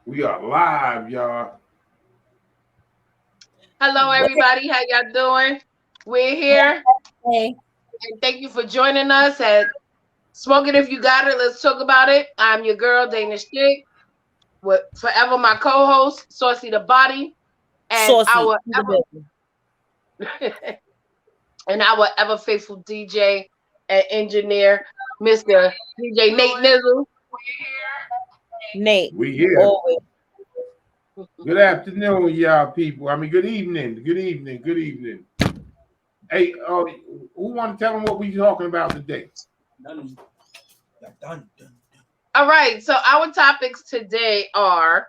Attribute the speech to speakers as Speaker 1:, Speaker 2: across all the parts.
Speaker 1: We are live, y'all.
Speaker 2: Hello, everybody. How y'all doing? We're here,
Speaker 3: Hey,
Speaker 2: and thank you for joining us at Smoking If You Got It. Let's talk about it. I'm your girl, Dana Chick, with forever my co-host, Saucy the Body, and
Speaker 3: saucy
Speaker 2: our
Speaker 3: in the building.
Speaker 2: ever faithful DJ and engineer, Mr. DJ Nate Nizzle.
Speaker 3: Nate,
Speaker 1: We here.
Speaker 3: always.
Speaker 1: Good afternoon, y'all people. I mean, good evening. Good evening. Good evening. Hey, who want to tell them what we talking about today?
Speaker 4: Done.
Speaker 2: All right, so our topics today are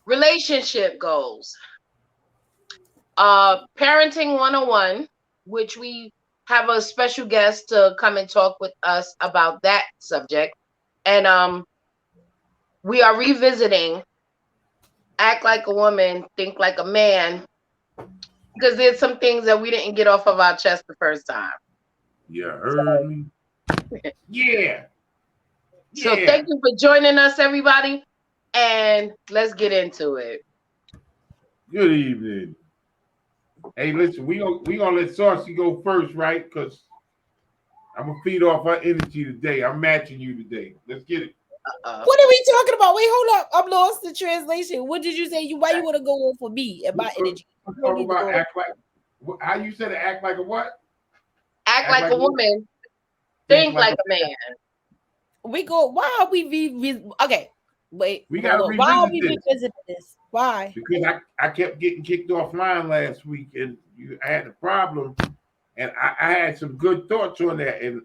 Speaker 2: relationship goals. Parenting 101, which we have a special guest to come and talk with us about that subject. And we are revisiting Act Like a Woman, Think Like a Man, because there's some things that we didn't get off of our chest the first time.
Speaker 1: You heard me? Yeah.
Speaker 2: So
Speaker 1: Yeah.
Speaker 2: thank you for joining us, everybody, and let's get into it.
Speaker 1: Good evening. Hey, listen, we gonna let Saucy go first, right? Because I'm gonna feed off her energy today. I'm matching you today. Let's get it.
Speaker 3: What are we talking about? Wait, hold up. I'm lost in translation. What did you say? Why you want to go on for me and my energy? You don't
Speaker 1: Talk
Speaker 3: need to
Speaker 1: about
Speaker 3: go
Speaker 1: act like how you said it, act like a what?
Speaker 2: Act like a woman, think like a man.
Speaker 3: We go. Why are we? Okay, wait.
Speaker 1: We
Speaker 3: Hold
Speaker 1: gotta
Speaker 3: on. Why are we
Speaker 1: revisit this
Speaker 3: revisiting this? Why?
Speaker 1: because I kept getting kicked offline last week, and I had a problem, and I had some good thoughts on that, and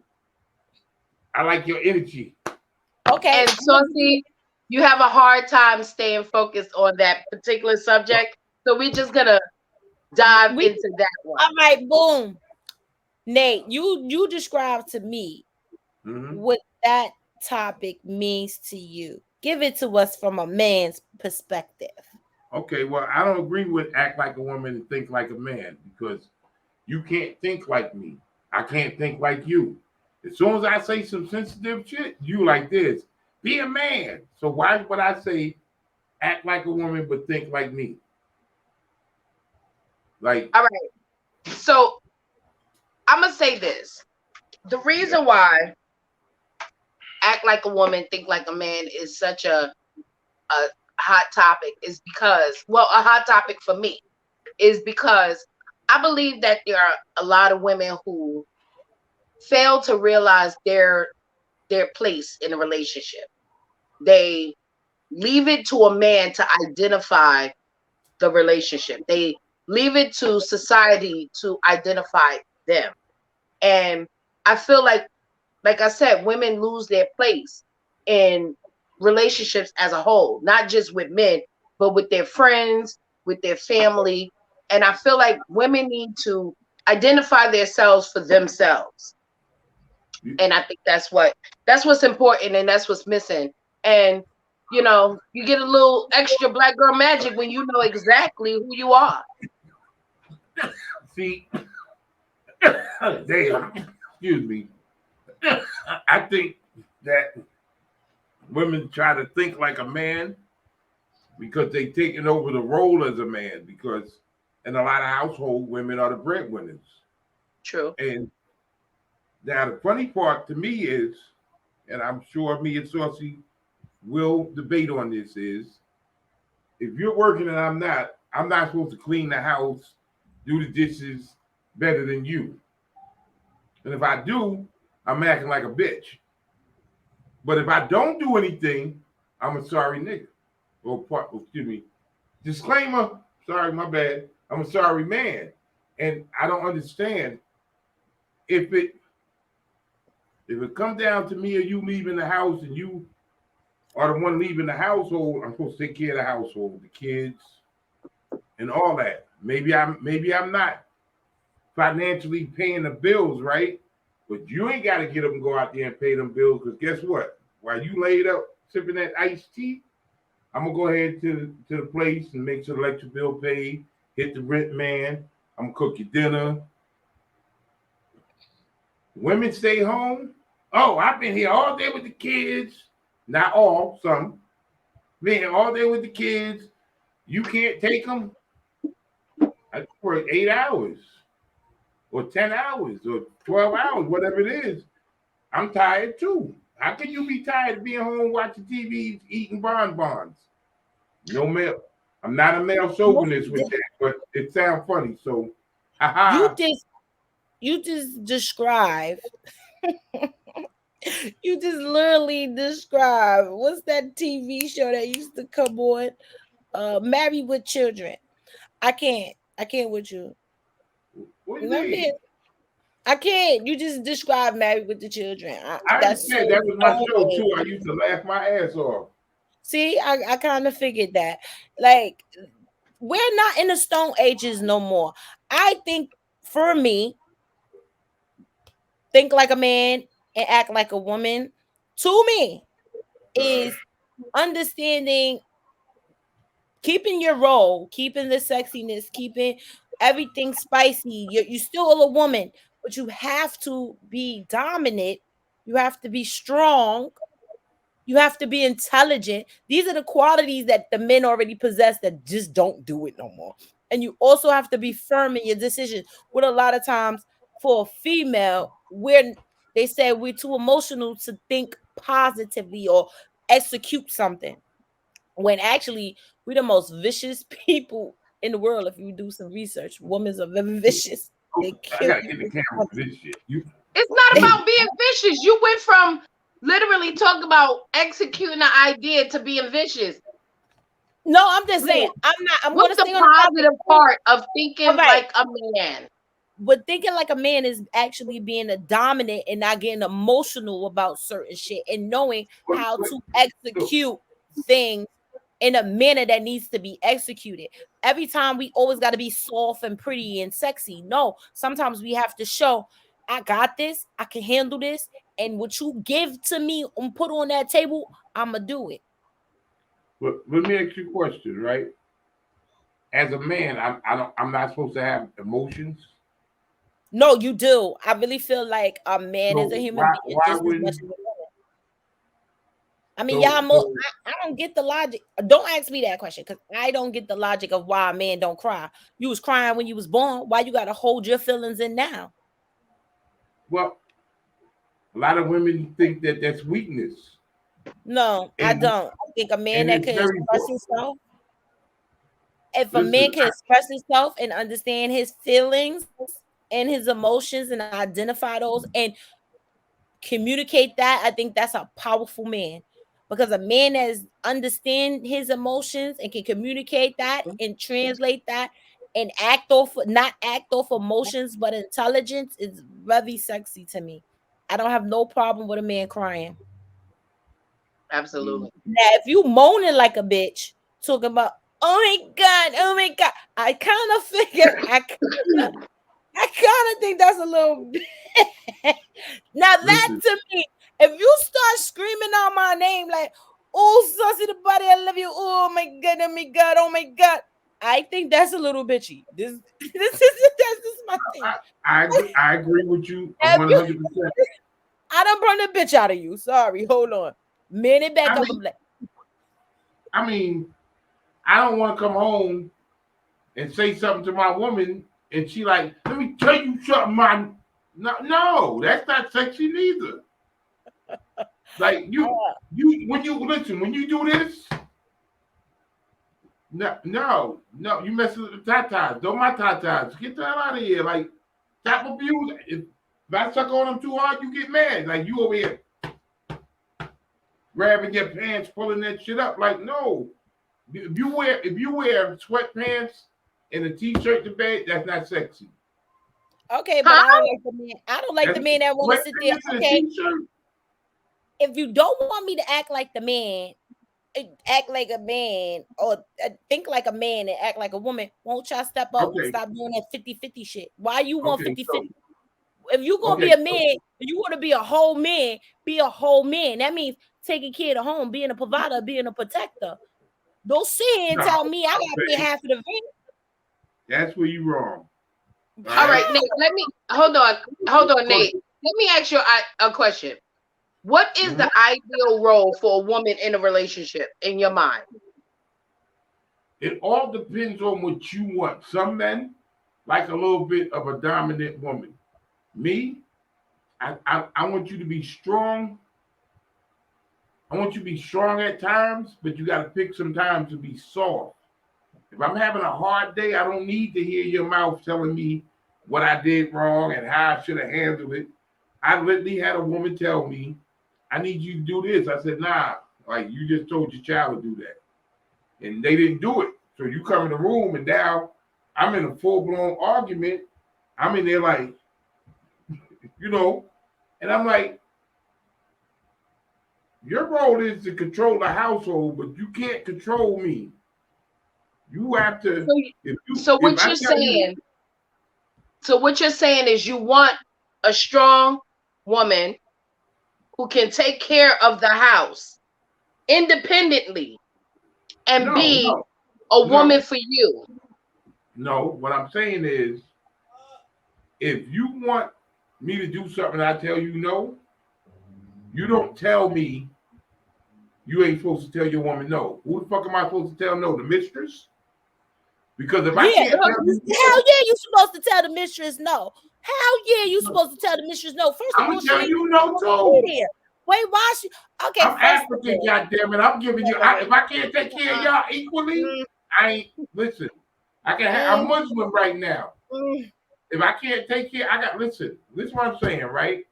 Speaker 1: I like your energy.
Speaker 3: Okay.
Speaker 2: And Saucy, you have a hard time staying focused on that particular subject. So we're just gonna dive
Speaker 3: We
Speaker 2: into that one.
Speaker 3: all right. Boom. Nate, you describe to me
Speaker 1: Mm-hmm.
Speaker 3: what that topic means to you. Give it to us from a man's perspective.
Speaker 1: Okay, well, I don't agree with act like a woman and think like a man because you can't think like me. I can't think like you. As soon as I say some sensitive shit, you like this. Be a man. So why would I say act like a woman but think like me? Like,
Speaker 2: All right. So I'm gonna say this. The
Speaker 1: yeah.
Speaker 2: reason why act like a woman, think like a man is such a hot topic is because, well, a hot topic for me is because I believe that there are a lot of women who fail to realize their place in a relationship. They leave it to a man to identify the relationship. They leave it to society to identify them. And I feel like I said, women lose their place in relationships as a whole, not just with men, but with their friends, with their family. And I feel like women need to identify themselves for themselves. And I think that's what's important and that's what's missing. And you get a little extra black girl magic when you know exactly who you are.
Speaker 1: See, damn, excuse me. I think that women try to think like a man because they taking over the role as a man because in a lot of household women are the breadwinners.
Speaker 2: True.
Speaker 1: And now the funny part to me is, and I'm sure me and Saucy will debate on this, is if you're working and I'm not supposed to clean the house, do the dishes better than you. And if I do, I'm acting like a bitch. But if I don't do anything, I'm a sorry nigga. Excuse me. Disclaimer, sorry, my bad. I'm a sorry man. And I don't understand if it comes down to me or you leaving the house and you are the one leaving the household, I'm supposed to take care of the household, the kids, and all that. Maybe I'm not financially paying the bills, right? But you ain't got to get up and go out there and pay them bills because guess what? While you laid up sipping that iced tea, I'm gonna go ahead to the place and make sure the electric bill paid. Hit the rent man. I'm gonna cook your dinner. Women stay home. Oh, I've been here all day with the kids. Not all, some. Man, all day with the kids. You can't take them. I work 8 hours or 10 hours or 12 hours, whatever it is. I'm tired too. How can you be tired of being home watching TV, eating bonbons? No male. I'm not a male chauvinist with that, but it sounds funny. So, haha.
Speaker 3: You just describe. You just literally describe. What's that TV show that used to come on? Married with Children. I can't with you.
Speaker 1: What do you mean?
Speaker 3: I can't. You just described Married with the Children.
Speaker 1: I
Speaker 3: That's
Speaker 1: understand
Speaker 3: so
Speaker 1: that was my show
Speaker 3: funny.
Speaker 1: too. I used to laugh my ass off.
Speaker 3: See, I kind of figured that. Like, we're not in the Stone Ages no more. I think for me, think like a man and act like a woman, to me, is understanding, keeping your role, keeping the sexiness, keeping everything spicy. You're still a woman, but you have to be dominant. You have to be strong. You have to be intelligent. These are the qualities that the men already possess that just don't do it no more. And you also have to be firm in your decision. What a lot of times for a female, they say we're too emotional to think positively or execute something. When actually we're the most vicious people in the world. If you do some research, women are very vicious. They
Speaker 1: I
Speaker 3: kill
Speaker 1: gotta
Speaker 3: you.
Speaker 1: get the camera for this shit.
Speaker 2: It's not about being vicious. You went from literally talking about executing an idea to being vicious.
Speaker 3: No, I'm just saying. I'm
Speaker 2: What's
Speaker 3: going to
Speaker 2: the
Speaker 3: stay on
Speaker 2: positive part of thinking like a man?
Speaker 3: But thinking like a man is actually being a dominant and not getting emotional about certain shit and knowing how to execute things in a manner that needs to be executed. Every time we always got to be soft and pretty and sexy. No, sometimes we have to show I got this, I can handle this, and what you give to me and put on that table, I'ma do it.
Speaker 1: But let me ask you a question, right? As a man, I'm not supposed to have emotions.
Speaker 3: No, you do. I really feel like a man is a human being
Speaker 1: Why
Speaker 3: just as much
Speaker 1: wouldn't?
Speaker 3: as a woman. I mean,
Speaker 1: So,
Speaker 3: I don't get the logic. Don't ask me that question because I don't get the logic of why a man don't cry. You was crying when you was born. Why you got to hold your feelings in now?
Speaker 1: well, a lot of women think that that's weakness.
Speaker 3: No, I
Speaker 1: And
Speaker 3: don't. I think a man
Speaker 1: and
Speaker 3: that
Speaker 1: it's
Speaker 3: can
Speaker 1: very
Speaker 3: express himself, if a man
Speaker 1: listen.
Speaker 3: can express himself and understand his feelings and his emotions and identify those and communicate that, I think that's a powerful man. Because a man that understand his emotions and can communicate that and translate that and not act off emotions but intelligence is very sexy to me. I don't have no problem with a man crying.
Speaker 2: Absolutely.
Speaker 3: Now, if you moaning like a bitch, talking about oh my god, I kind of figure I kind of think that's a little bit. Now that
Speaker 1: Listen,
Speaker 3: to me, if you start screaming out my name like, "Oh, Sussy the body, I love you," "Oh my god, oh my god, oh my god," I think that's a little bitchy. This is my thing.
Speaker 1: I agree with you
Speaker 3: If you,
Speaker 1: 100%.
Speaker 3: I done brought the bitch out of you. Sorry, hold on. Minute back
Speaker 1: I
Speaker 3: up.
Speaker 1: mean,
Speaker 3: Like,
Speaker 1: I mean, I don't want to come home and say something to my woman, and she like, let me tell you something, man. No, that's not sexy neither. Like you when you do this, no, you messing with the tatas. Don't my tatas. Get the hell out of here. Like, stop abuse. If I suck on them too hard, you get mad. Like, you over here grabbing your pants, pulling that shit up. Like, no. If you wear sweatpants and a t-shirt to bed, that's not sexy.
Speaker 3: okay, but I don't like the man. I don't like
Speaker 1: That's
Speaker 3: the man that want to sit there.
Speaker 1: sweatpants and a
Speaker 3: Okay,
Speaker 1: t-shirt.
Speaker 3: if you don't want me to act like the man, act like a man, or think like a man and act like a woman, won't y'all step up and
Speaker 1: Okay.
Speaker 3: stop doing that 50-50 shit? Why you want
Speaker 1: Okay.
Speaker 3: 50-50?
Speaker 1: So,
Speaker 3: If you gonna be a man, you want to be a whole man, be a whole man. That means taking care of the home, being a provider, being a protector. Don't sit here and tell me I gotta pay half of the rent.
Speaker 1: that's where you wrong.
Speaker 2: All right, Nate. Let me hold on, Nate. Let me ask you a question. What is the ideal role for a woman in a relationship in your mind?
Speaker 1: It all depends on what you want. Some men like a little bit of a dominant woman. Me, I want you to be strong. I want you to be strong at times, but you got to pick some time to be soft. If I'm having a hard day, I don't need to hear your mouth telling me what I did wrong and how I should have handled it. I literally had a woman tell me, I need you to do this. I said, nah, like you just told your child to do that. And they didn't do it. So you come in the room and now I'm in a full-blown argument. I'm in there like, and I'm like, your role is to control the household, but you can't control me. You have to.
Speaker 2: So what you're saying is you want a strong woman who can take care of the house independently and be a woman for you.
Speaker 1: No, what I'm saying is, if you want me to do something, I tell you no. You don't tell me you ain't supposed to tell your woman no. Who the fuck am I supposed to tell no? The mistress? Because if I can't tell you
Speaker 3: hell yeah, you supposed to tell the mistress no. Hell yeah, you supposed to tell the mistress no. First of all,
Speaker 1: I'm gonna tell you no too.
Speaker 3: Wait, why she? Okay,
Speaker 1: I'm African, goddammit. I'm giving you. If I can't take care of y'all equally, I ain't. Listen, I'm Muslim right now. If I can't take care, listen. This is what I'm saying, right?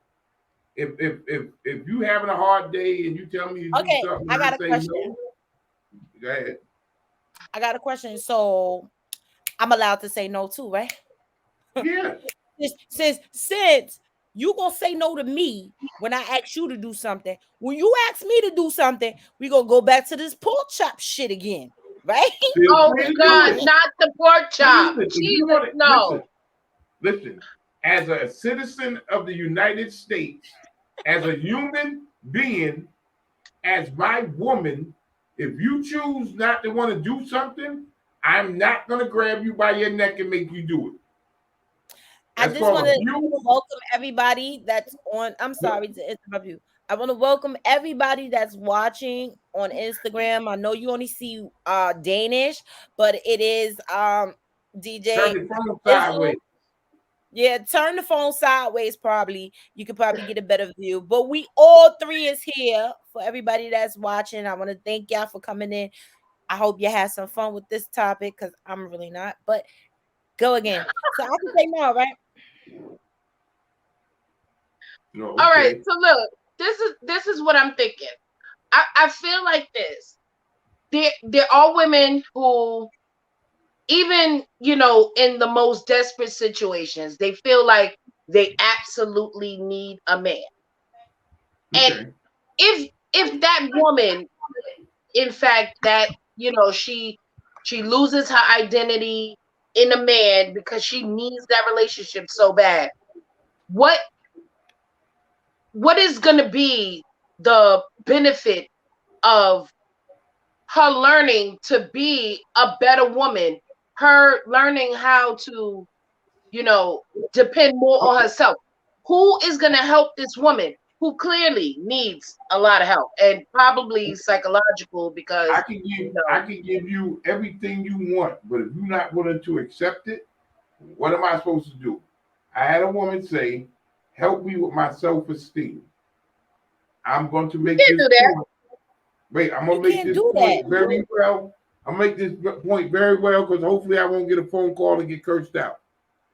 Speaker 1: If you having a hard day and you tell me to do something,
Speaker 3: I got a question.
Speaker 1: No, go ahead.
Speaker 3: I got a question. So I'm allowed to say no too, right?
Speaker 1: Yeah.
Speaker 3: Since you gonna say no to me when I ask you to do something, when you ask me to do something, we gonna go back to this pork chop shit again, right?
Speaker 2: Oh God, not the pork chop. Jesus, no.
Speaker 1: Listen, as a citizen of the United States, as a human being, as my woman, if you choose not to want to do something, I'm not going to grab you by your neck and make you do it.
Speaker 3: I just want to welcome everybody that's on. I'm sorry to interrupt you. I want to welcome everybody that's watching on Instagram. I know you only see Danish, but it is DJ.
Speaker 1: Turn the phone sideways.
Speaker 3: Yeah, turn the phone sideways. Probably you could probably get a better view. But we all three is here for everybody that's watching. I want to thank y'all for coming in. I hope you had some fun with this topic because I'm really not. But go again. So I can say no, right?
Speaker 1: No,
Speaker 2: okay. All right. So look, this is what I'm thinking. I feel like this. There are women who, even in the most desperate situations, they feel like they absolutely need a man. Okay. And if that woman, in fact, that she loses her identity in a man because she needs that relationship so bad, what is going to be the benefit of her learning to be a better woman, her learning how to depend more on herself? Who is going to help this woman who clearly needs a lot of help, and probably psychological, because
Speaker 1: I can give you everything you want, but if you're not willing to accept it, what am I supposed to do? I had a woman say, help me with my self-esteem. I'm going to make this point. Wait, I'm going to make this point very well. I'll make this point very well because hopefully I won't get a phone call and get cursed out.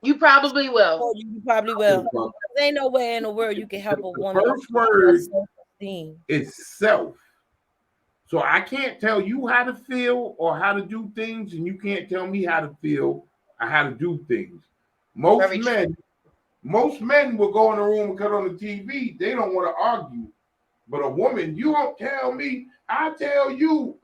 Speaker 2: You probably will.
Speaker 3: Oh, you probably will. There ain't no way in the world you can help a woman.
Speaker 1: The first word is self. So I can't tell you how to feel or how to do things, and you can't tell me how to feel or how to do things. Most men will go in the room and cut on the TV. They don't want to argue. But a woman, you won't tell me, I tell you.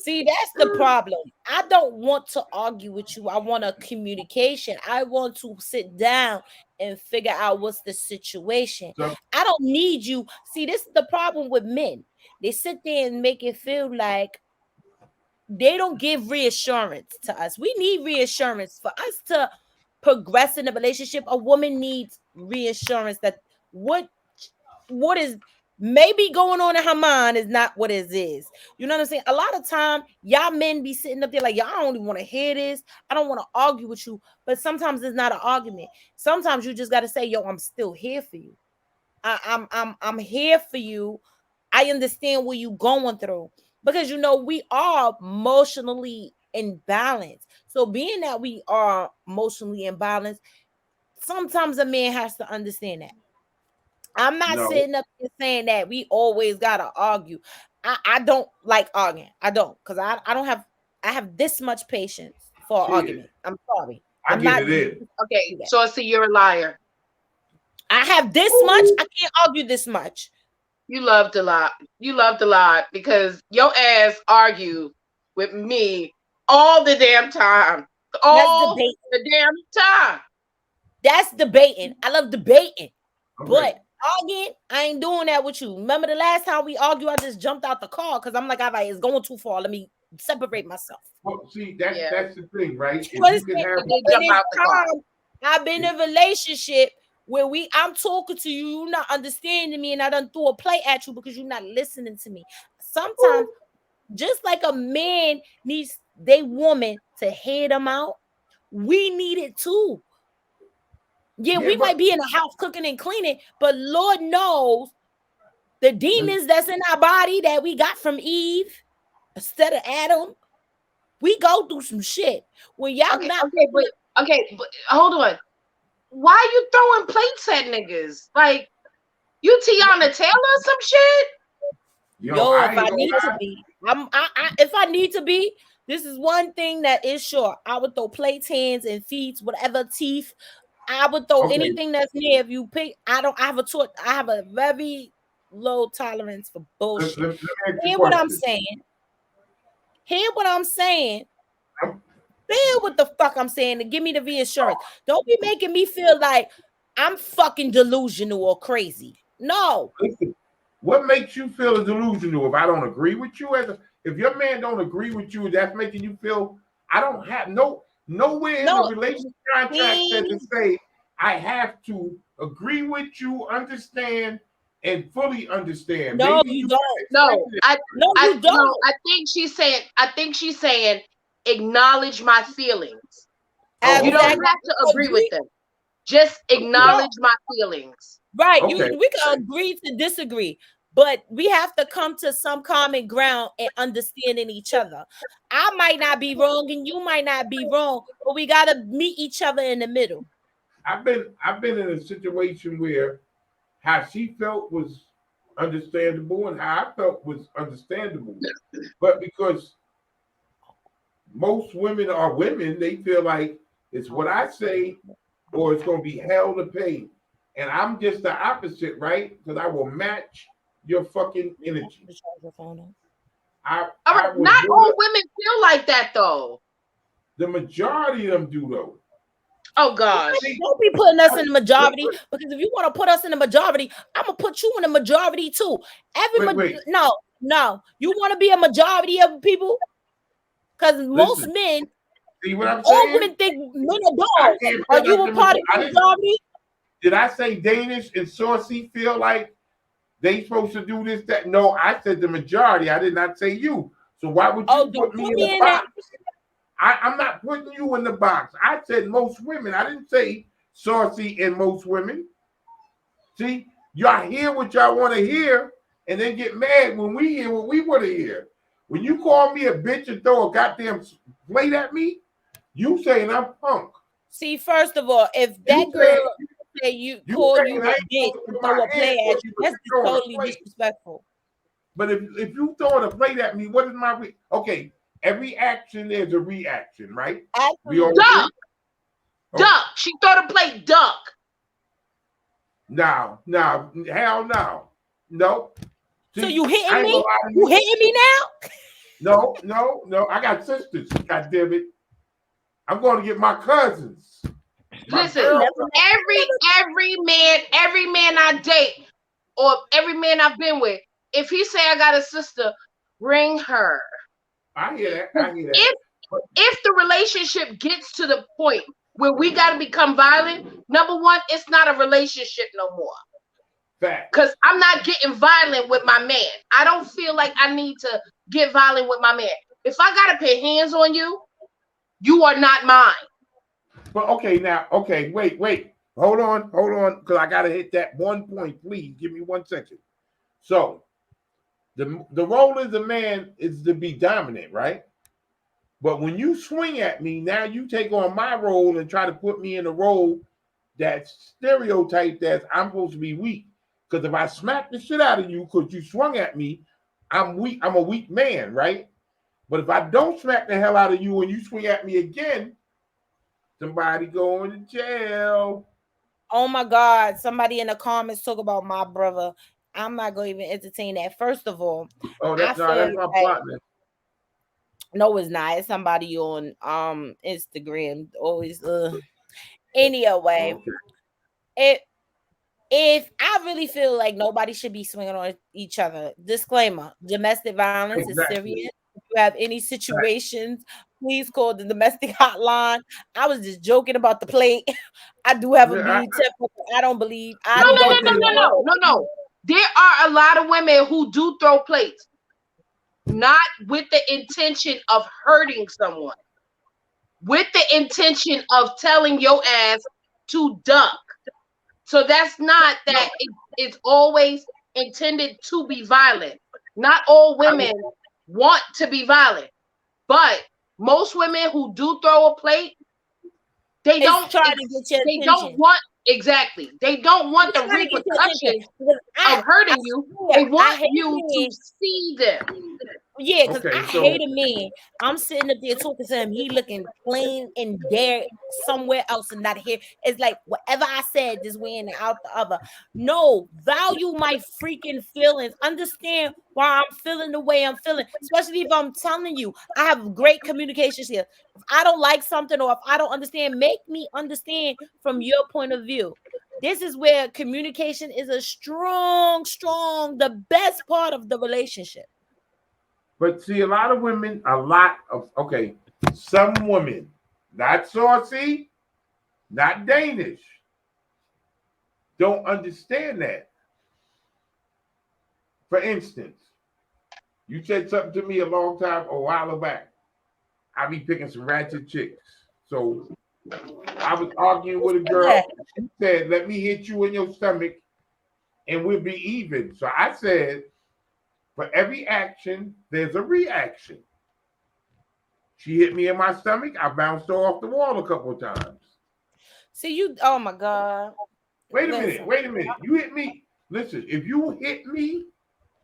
Speaker 3: See, that's the problem. I don't want to argue with you. I want a communication. I want to sit down and figure out what's the situation. I don't need you. See, this is the problem with men. They sit there and make it feel like they don't give reassurance to us. We need reassurance for us to progress in a relationship. A woman needs reassurance that what what is maybe going on in her mind is not what it is. You know what I'm saying? A lot of time, y'all men be sitting up there like, y'all don't even want to hear this. I don't want to argue with you. But sometimes it's not an argument. Sometimes you just got to say, yo, I'm still here for you. I'm here for you. I understand what you going through. Because you know, we are emotionally imbalanced. So being that we are emotionally imbalanced, sometimes a man has to understand that. I'm not
Speaker 1: No.
Speaker 3: sitting up here saying that we always gotta argue. I don't like arguing. I don't, because I don't have I have this much patience for an
Speaker 1: Shit.
Speaker 3: argument. I'm sorry.
Speaker 1: I
Speaker 3: I'm
Speaker 1: get
Speaker 3: not
Speaker 1: it in.
Speaker 2: Okay, Saucy, you're a liar.
Speaker 3: I have this much, I can't argue this much.
Speaker 2: You loved a lot. You loved a lot because your ass argue with me all the damn time. All
Speaker 3: debating.
Speaker 2: the damn time.
Speaker 3: That's debating. I love debating.
Speaker 1: Okay.
Speaker 3: But arguing, I ain't doing that with you. Remember the last time we argued, I just jumped out the car because I'm like, all right, it's going too far. Let me separate myself.
Speaker 1: Well, see, that's
Speaker 2: Yeah.
Speaker 1: that's the thing, right? If
Speaker 3: You
Speaker 1: you
Speaker 3: understand?
Speaker 1: can have
Speaker 2: They jump
Speaker 3: And
Speaker 2: out
Speaker 3: it's
Speaker 2: the car.
Speaker 3: time I've been in a relationship where I'm talking to you, you're not understanding me, and I done threw a play at you because you're not listening to me. Sometimes, just like a man needs their woman to hear them out, we need it too. Yeah, we might be in the house cooking and cleaning, but Lord knows the demons that's in our body that we got from Eve instead of Adam, we go through some shit. When y'all
Speaker 2: but hold on. Why you throwing plates at niggas? Like you Tiana Taylor or some shit?
Speaker 3: Yo, if I need to be, if I need to be, this is one thing that is sure. I would throw plates, hands, and feet, whatever teeth. I would throw anything that's near. If you pick, I have a very low tolerance for bullshit. Hear what I'm saying. Hear what I'm saying. Feel what the fuck I'm saying and give me the reassurance. Don't be making me feel like I'm fucking delusional or crazy. No.
Speaker 1: Listen, what makes you feel delusional? If I don't agree with you, if your man don't agree with you, that's making you feel. I don't have nowhere in the relationship contract says to say I have to agree with you, understand, and fully understand.
Speaker 3: No,
Speaker 1: Maybe
Speaker 3: you don't.
Speaker 2: No,
Speaker 3: you don't.
Speaker 2: No, I think she's saying acknowledge my feelings. You don't have to agree with them. Just acknowledge my feelings.
Speaker 3: Right. Okay. We can agree to disagree, but we have to come to some common ground and understanding each other. I might not be wrong and you might not be wrong, but we gotta meet each other in the middle.
Speaker 1: I've been in a situation where how she felt was understandable and how I felt was understandable. But because most women are women, they feel like it's what I say or it's going to be hell to pay. And I'm just the opposite, right? Because I will match your fucking energy.
Speaker 2: Not all women feel like that, though.
Speaker 1: The majority of them do, though.
Speaker 2: Oh, gosh.
Speaker 3: Don't be putting us in the majority, because if you want to put us in the majority, I'm going to put you in the majority, too. No. You want to be a majority of people? Because most men,
Speaker 1: see what I'm
Speaker 3: all
Speaker 1: saying?
Speaker 3: women think men are dogs. Are you a part of the majority?
Speaker 1: Did I say Danish and Saucy feel like they supposed to do this, that? No, I said the majority. I did not say you. So why would you put me in the box? I'm not putting you in the box. I said most women. I didn't say Saucy and most women. See, y'all hear what y'all want to hear and then get mad when we hear what we want to hear. When you call me a bitch and throw a goddamn plate at me, you saying I'm punk.
Speaker 3: See, first of all, if that girl say you call you a bitch and throw a plate at you, that's totally disrespectful.
Speaker 1: But if you throwing a plate at me, what is my okay? Every action there's a reaction, right?
Speaker 2: Duck. Duck. She throw the plate. Duck.
Speaker 1: No, hell no. Nope.
Speaker 3: See, so you hitting me? You hitting me now?
Speaker 1: No. I got sisters. God damn it. I'm going to get my cousins.
Speaker 2: Listen, every man I date or every man I've been with, if he say I got a sister, bring her.
Speaker 1: I hear that.
Speaker 2: If the relationship gets to the point where we got to become violent, number one, it's not a relationship no more.
Speaker 1: Fact.
Speaker 2: Because I'm not getting violent with my man. I don't feel like I need to get violent with my man. If I gotta put hands on you, you are not mine.
Speaker 1: But okay, now, okay, wait. Hold on, because I gotta hit that one point. Please give me 1 second. So the role as a man is to be dominant, right? But when you swing at me, now you take on my role and try to put me in a role that's stereotyped as I'm supposed to be weak. Because if I smack the shit out of you because you swung at me, I'm weak. I'm a weak man, right? But if I don't smack the hell out of you and you swing at me again, somebody going to jail.
Speaker 3: Oh my God. Somebody in the comments talk about my brother. I'm not going to even entertain that. First of all,
Speaker 1: that's my partner.
Speaker 3: No, it's not. It's somebody on Instagram. Always anyway.
Speaker 1: Okay.
Speaker 3: If I really feel like nobody should be swinging on each other, disclaimer: domestic violence is serious. If you have any situations, please call the domestic hotline. I was just joking about the plate. I do have a mean temper. I don't believe.
Speaker 2: No. There are a lot of women who do throw plates, not with the intention of hurting someone, with the intention of telling your ass to duck. So that's not that it's always intended to be violent. Not all women want to be violent, but most women who do throw a plate, they don't try to get your attention. They don't want They don't want the repercussions of hurting you. They want you to see them.
Speaker 3: Yeah, because I hate a man. I'm sitting up there talking to him. He looking plain and there somewhere else and not here. It's like whatever I said, this way and out the other. No, value my freaking feelings. Understand why I'm feeling the way I'm feeling. Especially if I'm telling you, I have great communication skills. If I don't like something or if I don't understand, make me understand from your point of view. This is where communication is a strong, the best part of the relationship.
Speaker 1: But see, some women, not saucy, not Danish, don't understand that. For instance, you said something to me a while back. I be picking some ratchet chicks. So I was arguing with a girl. She said, let me hit you in your stomach and we'll be even. So I said, for every action, there's a reaction. She hit me in my stomach. I bounced her off the wall a couple of times.
Speaker 3: See, oh my God.
Speaker 1: Wait a minute. You hit me. Listen, if you hit me,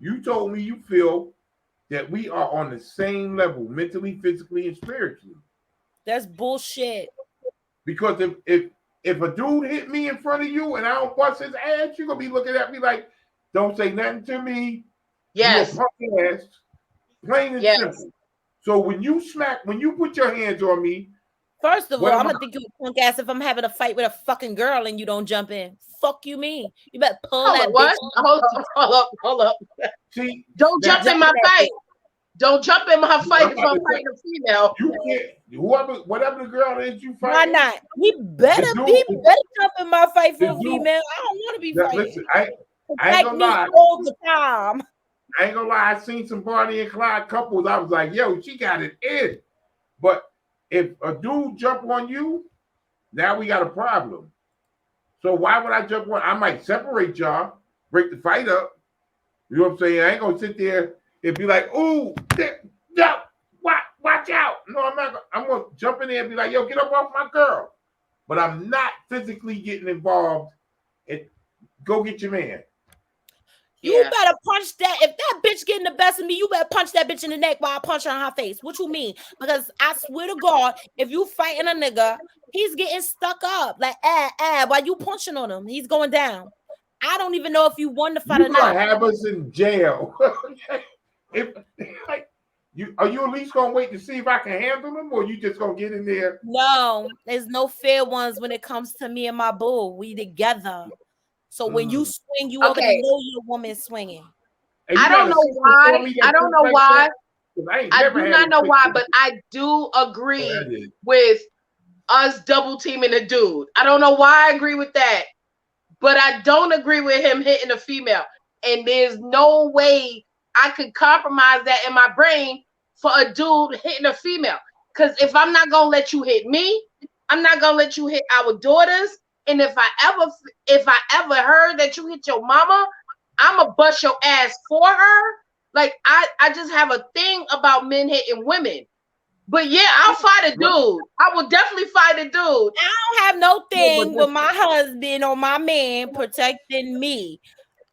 Speaker 1: you told me you feel that we are on the same level, mentally, physically, and spiritually.
Speaker 3: That's bullshit.
Speaker 1: Because if a dude hit me in front of you and I don't bust his ass, you're going to be looking at me like, don't say nothing to me.
Speaker 2: Yes.
Speaker 1: Ass, plain and simple. So when you put your hands on me.
Speaker 3: First of all, I'm gonna think you a punk ass if I'm having a fight with a fucking girl and you don't jump in. Fuck you mean? You better pull that bitch.
Speaker 2: Hold up. See, don't jump in my fight. Don't jump in my fight if I'm fighting a female.
Speaker 1: You can't. Whatever the girl is you fight.
Speaker 3: Why not? He better jump in my fight for a female. I don't want to be fighting.
Speaker 1: Listen, I ain't gonna lie.
Speaker 3: All the time.
Speaker 1: I ain't gonna lie, I seen some Bonnie and Clyde couples. I was like, yo, she got it in. But if a dude jump on you, now we got a problem. So why would I jump on? I might separate y'all, break the fight up. You know what I'm saying? I ain't gonna sit there and be like, ooh, watch out. No, I'm not. I'm gonna jump in there and be like, yo, get up off my girl. But I'm not physically getting involved. And go get your man.
Speaker 3: You better punch that. If that bitch getting the best of me, you better punch that bitch in the neck while I punch her in her face. What you mean? Because I swear to God, if you fighting a nigga, he's getting stuck up. Like, while you punching on him, he's going down. I don't even know if you won the fight or not.
Speaker 1: You're gonna have us in jail. Are you at least gonna wait to see if I can handle him, or you just gonna get in there?
Speaker 3: No, there's no fair ones when it comes to me and my boo. We together. So when you swing, you already know your woman swinging.
Speaker 2: I don't know why. I don't know why. I do not know why, but I do agree with us double teaming a dude. I don't know why I agree with that, but I don't agree with him hitting a female. And there's no way I could compromise that in my brain for a dude hitting a female. Because if I'm not gonna let you hit me, I'm not gonna let you hit our daughters. And if I ever heard that you hit your mama, I'ma bust your ass for her. Like I just have a thing about men hitting women. But yeah, I'll fight a dude. I will definitely fight a dude.
Speaker 3: I don't have no thing with my husband or my man protecting me.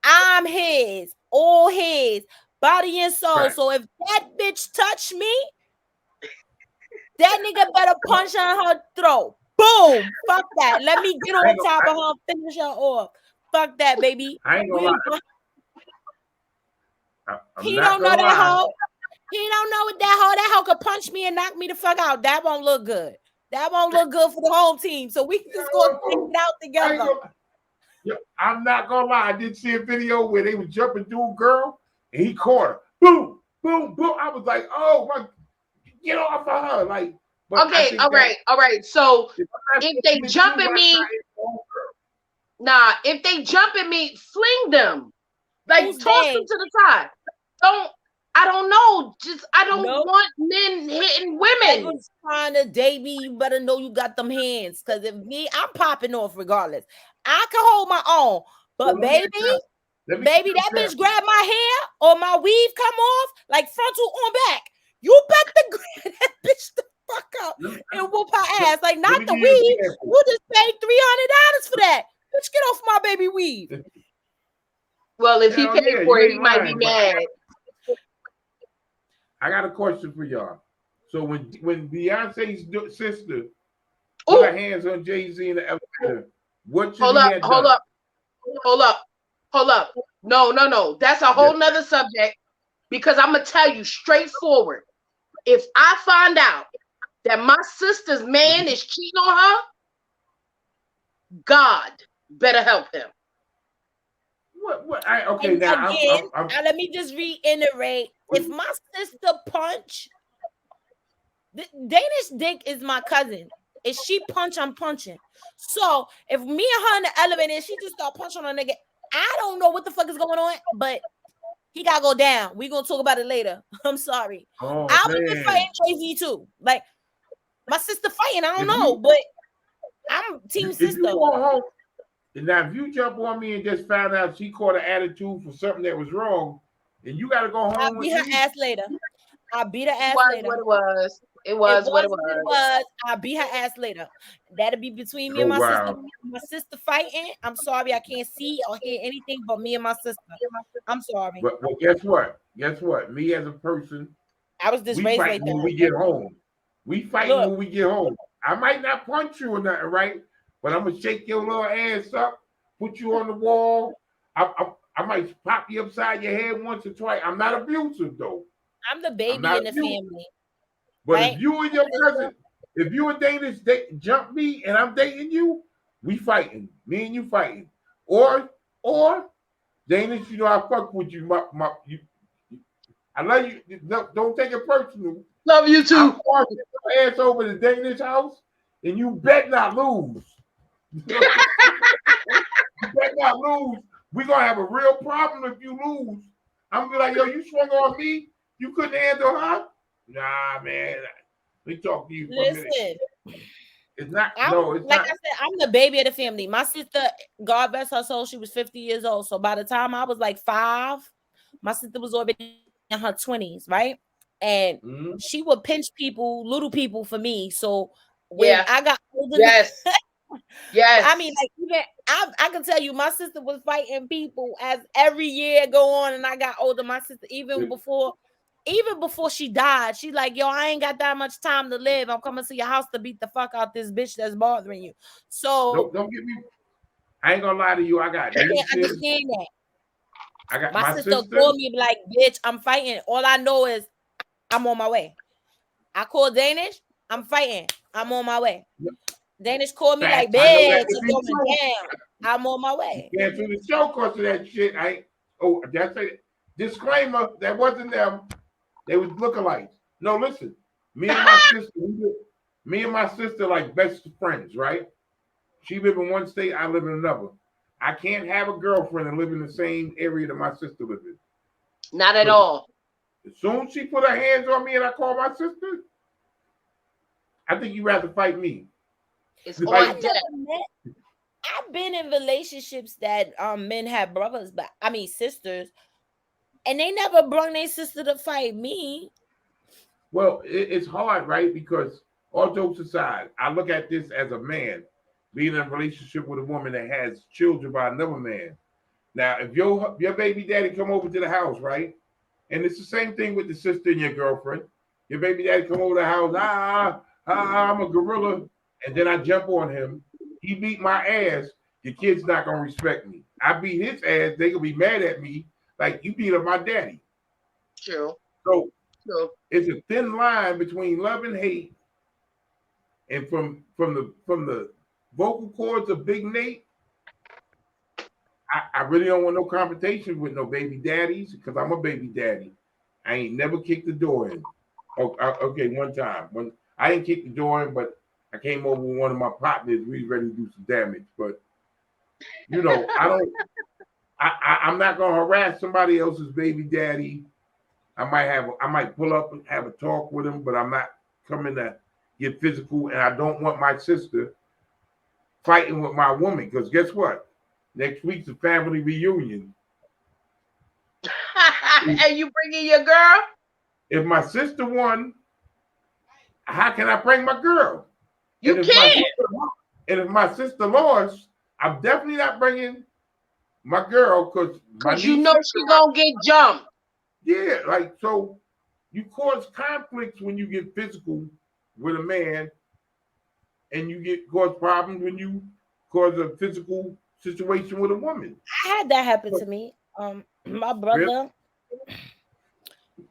Speaker 3: I'm his, all his, body and soul.
Speaker 1: Right.
Speaker 3: So if that bitch touch me, that nigga better punch on her throat. Boom. Fuck that. Let me get on top of her, finish her off. Fuck that, baby.
Speaker 1: I ain't gonna lie.
Speaker 3: He don't know that hoe. He don't know what that hoe. That hoe could punch me and knock me the fuck out. That won't look good. That won't look good for the home team. So we just gonna figure it out together.
Speaker 1: I'm not gonna lie. I did see a video where they was jumping through a girl and he caught her. Boom, boom, boom. I was like, oh my, get off of her. Like,
Speaker 2: okay, all right. So if they jump at me, if they jump at me, fling them. Like toss them to the side. I don't know. I don't want men hitting women.
Speaker 3: I was trying to date me. You better know you got them hands. Cause if me, I'm popping off regardless. I can hold my own. But baby, that bitch grab my hair or my weave come off like frontal on back. You better grab that bitch the fuck up and whoop her ass. Like not the weave. You just paid $300 for that. Bitch, get off my baby weave.
Speaker 2: Well, if he paid for it, he might be mad.
Speaker 1: I got a question for y'all. So when Beyonce's sister put her hands on Jay-Z in the elevator, what should he have done?
Speaker 2: Hold up. No. That's a whole nother subject because I'm gonna tell you straightforward. If I find out that my sister's man is cheating on her, God better help him.
Speaker 3: Let me just reiterate. If my sister punch, Danish Dick is my cousin. If she punch, I'm punching. So if me and her in the elevator and she just start punching on a nigga, I don't know what the fuck is going on, but he gotta go down. We gonna talk about it later. I'm sorry. I would be fighting Jay-Z too. Like my sister fighting, I don't know, but I'm team sister.
Speaker 1: Now, if you jump on me and just found out she caught an attitude for something that was wrong, then you got to go home.
Speaker 3: I'll beat her ass later. I'll beat her ass later.
Speaker 2: It was what it was.
Speaker 3: I'll beat her ass later. That'll be between me and my sister. My sister fighting. I'm sorry, I can't see or hear anything but me and my sister. I'm sorry.
Speaker 1: But guess what? Me as a person,
Speaker 3: I was disgraced like that.
Speaker 1: When we get home, we fight when we get home. I might not punch you or nothing, right? But I'm gonna shake your little ass up, put you on the wall. I might pop you upside your head once or twice. I'm not abusive though.
Speaker 3: I'm the baby in the family.
Speaker 1: But right? If you and your cousin, if you and Danish jump me and I'm dating you, we fighting. Me and you fighting. Or Danish, you know I fuck with you. I love you. Don't take it personal.
Speaker 2: Love you too.
Speaker 1: I'm walking your ass over to Danish house, and you bet not lose. You bet not lose. We're gonna have a real problem if you lose. I'm gonna be like, yo, you swung on me. You couldn't handle her. Nah, man. Let me talk to you for a minute. It's not. It's
Speaker 3: like
Speaker 1: not.
Speaker 3: I said, I'm the baby of the family. My sister, God bless her soul, she was 50 years old. So by the time I was like 5, my sister was already in her 20s, right? And she would pinch people, little people for me. So when I got older,
Speaker 2: yes.
Speaker 3: I mean, like even I can tell you, my sister was fighting people as every year go on, and I got older. My sister, even before she died, she like, yo, I ain't got that much time to live. I'm coming to your house to beat the fuck out this bitch that's bothering you. So
Speaker 1: don't get me. I ain't gonna lie to you. I got.
Speaker 3: I can't understand that.
Speaker 1: I got
Speaker 3: my sister called me like, bitch, I'm fighting. All I know is I'm on my way. I called Danish. I'm fighting. I'm on my way. Danish called me like, bitch, it's going down. I'm on my way.
Speaker 1: Yeah, through the show course of that shit. That's a disclaimer. That wasn't them. They was lookalikes. No, listen. Me and my sister, like best friends, right? She live in one state, I live in another. I can't have a girlfriend and live in the same area that my sister lives in.
Speaker 2: Not at all.
Speaker 1: As soon as she put her hands on me and I call my sister, I think you'd rather fight me.
Speaker 2: It's
Speaker 1: Like-
Speaker 2: on deck.
Speaker 3: I've been in relationships that men have brothers, but I mean sisters, and they never brought their sister to fight me.
Speaker 1: Well, it's hard, right? Because all jokes aside, I look at this as a man being in a relationship with a woman that has children by another man. Now, if your baby daddy come over to the house, right? And it's the same thing with the sister and your girlfriend. Your baby daddy come over to the house, I'm a gorilla, and then I jump on him. He beat my ass. Your kid's not gonna respect me. I beat his ass. They gonna be mad at me like you beat up my daddy.
Speaker 2: True.
Speaker 1: So
Speaker 2: True.
Speaker 1: it's a thin line between love and hate. And from the vocal cords of Big Nate, I really don't want no confrontation with no baby daddies because I'm a baby daddy. I ain't never kicked the door in. Okay, one time when I didn't kick the door in, but I came over with one of my partners. We was ready to do some damage, but you know, I'm not gonna harass somebody else's baby daddy. I might pull up and have a talk with him, but I'm not coming to get physical. And I don't want my sister fighting with my woman because guess what? Next week's a family reunion.
Speaker 2: And you bringing your girl?
Speaker 1: If my sister won, how can I bring my girl?
Speaker 2: You
Speaker 1: and
Speaker 2: can't.
Speaker 1: And if my sister lost, I'm definitely not bringing my girl because
Speaker 2: you know she gonna get jumped.
Speaker 1: Yeah, like so, you cause conflicts when you get physical with a man, and you cause problems when you cause a physical situation with a woman.
Speaker 3: I had that happen to me. My brother,
Speaker 1: Really?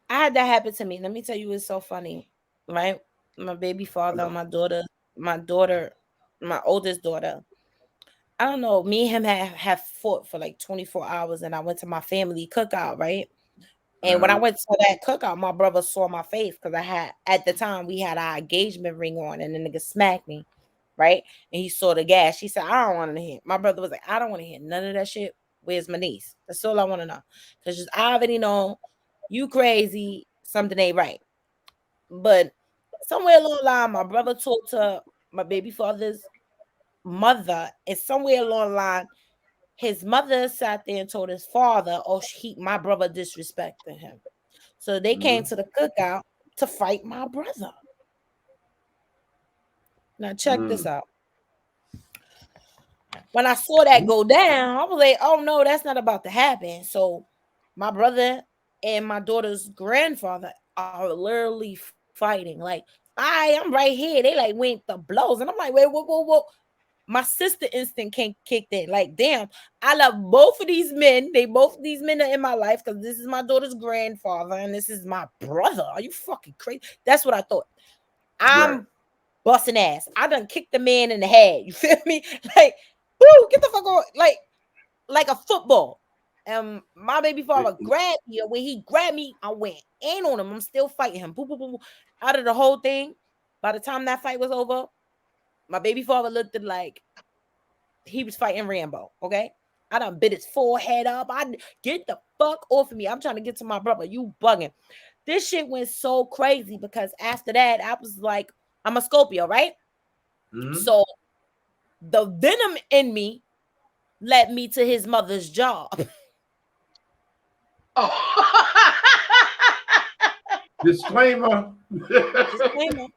Speaker 3: I had that happen to me. Let me tell you, it's so funny, right? My baby father, my oldest daughter. I don't know. Me and him have fought for like 24 hours, and I went to my family cookout, right? And when I went to that cookout, my brother saw my face because at the time we had our engagement ring on, and the nigga smacked me, right? And he saw the gas. She said, "I don't want to hear." My brother was like, "I don't want to hear none of that shit. Where's my niece? That's all I want to know." Because I already know you crazy, something ain't right. But somewhere along the line, my brother talked to my baby father's mother, and somewhere along the line, his mother sat there and told his father, "Oh, my brother disrespected him." So they came to the cookout to fight my brother. Now check this out. When I saw that go down, I was like, "Oh no, that's not about to happen." So my brother and my daughter's grandfather are literally fighting. Like, I'm right here. They like went the blows, and I'm like, "Wait, whoa." My sister instinct kicked in. Like, damn, I love both of these men. These men are in my life because this is my daughter's grandfather and this is my brother. Are you fucking crazy? That's what I thought. I'm busting ass. I done kicked the man in the head. You feel me? Like, woo, get the fuck on. Like a football. My baby father grabbed me. When he grabbed me, I went in on him. I'm still fighting him. Boo, boo, boo, boo. Out of the whole thing, by the time that fight was over, my baby father looked at like he was fighting Rambo. Okay, I done bit his forehead up. I get the fuck off of me. I'm trying to get to my brother. You bugging. This shit went so crazy because after that, I was like, I'm a Scorpio, right? So the venom in me led me to his mother's job.
Speaker 2: Oh.
Speaker 1: Disclaimer.
Speaker 3: Disclaimer.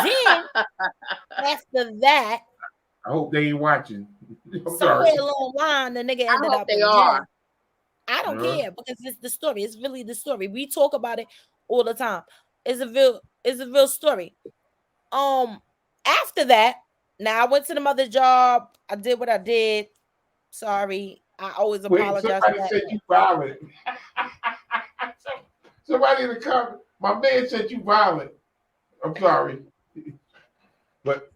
Speaker 3: Then after that,
Speaker 1: I hope they ain't watching.
Speaker 3: somewhere along the line, the nigga ended up in jail.
Speaker 2: Are.
Speaker 3: I don't care because it's the story. It's really the story. We talk about it all the time. It's a real story. After that, now I went to the mother's job. I did what I did. Sorry. I always apologize.
Speaker 1: Somebody said you violent. Somebody in the comment, my man said you violent. I'm sorry. But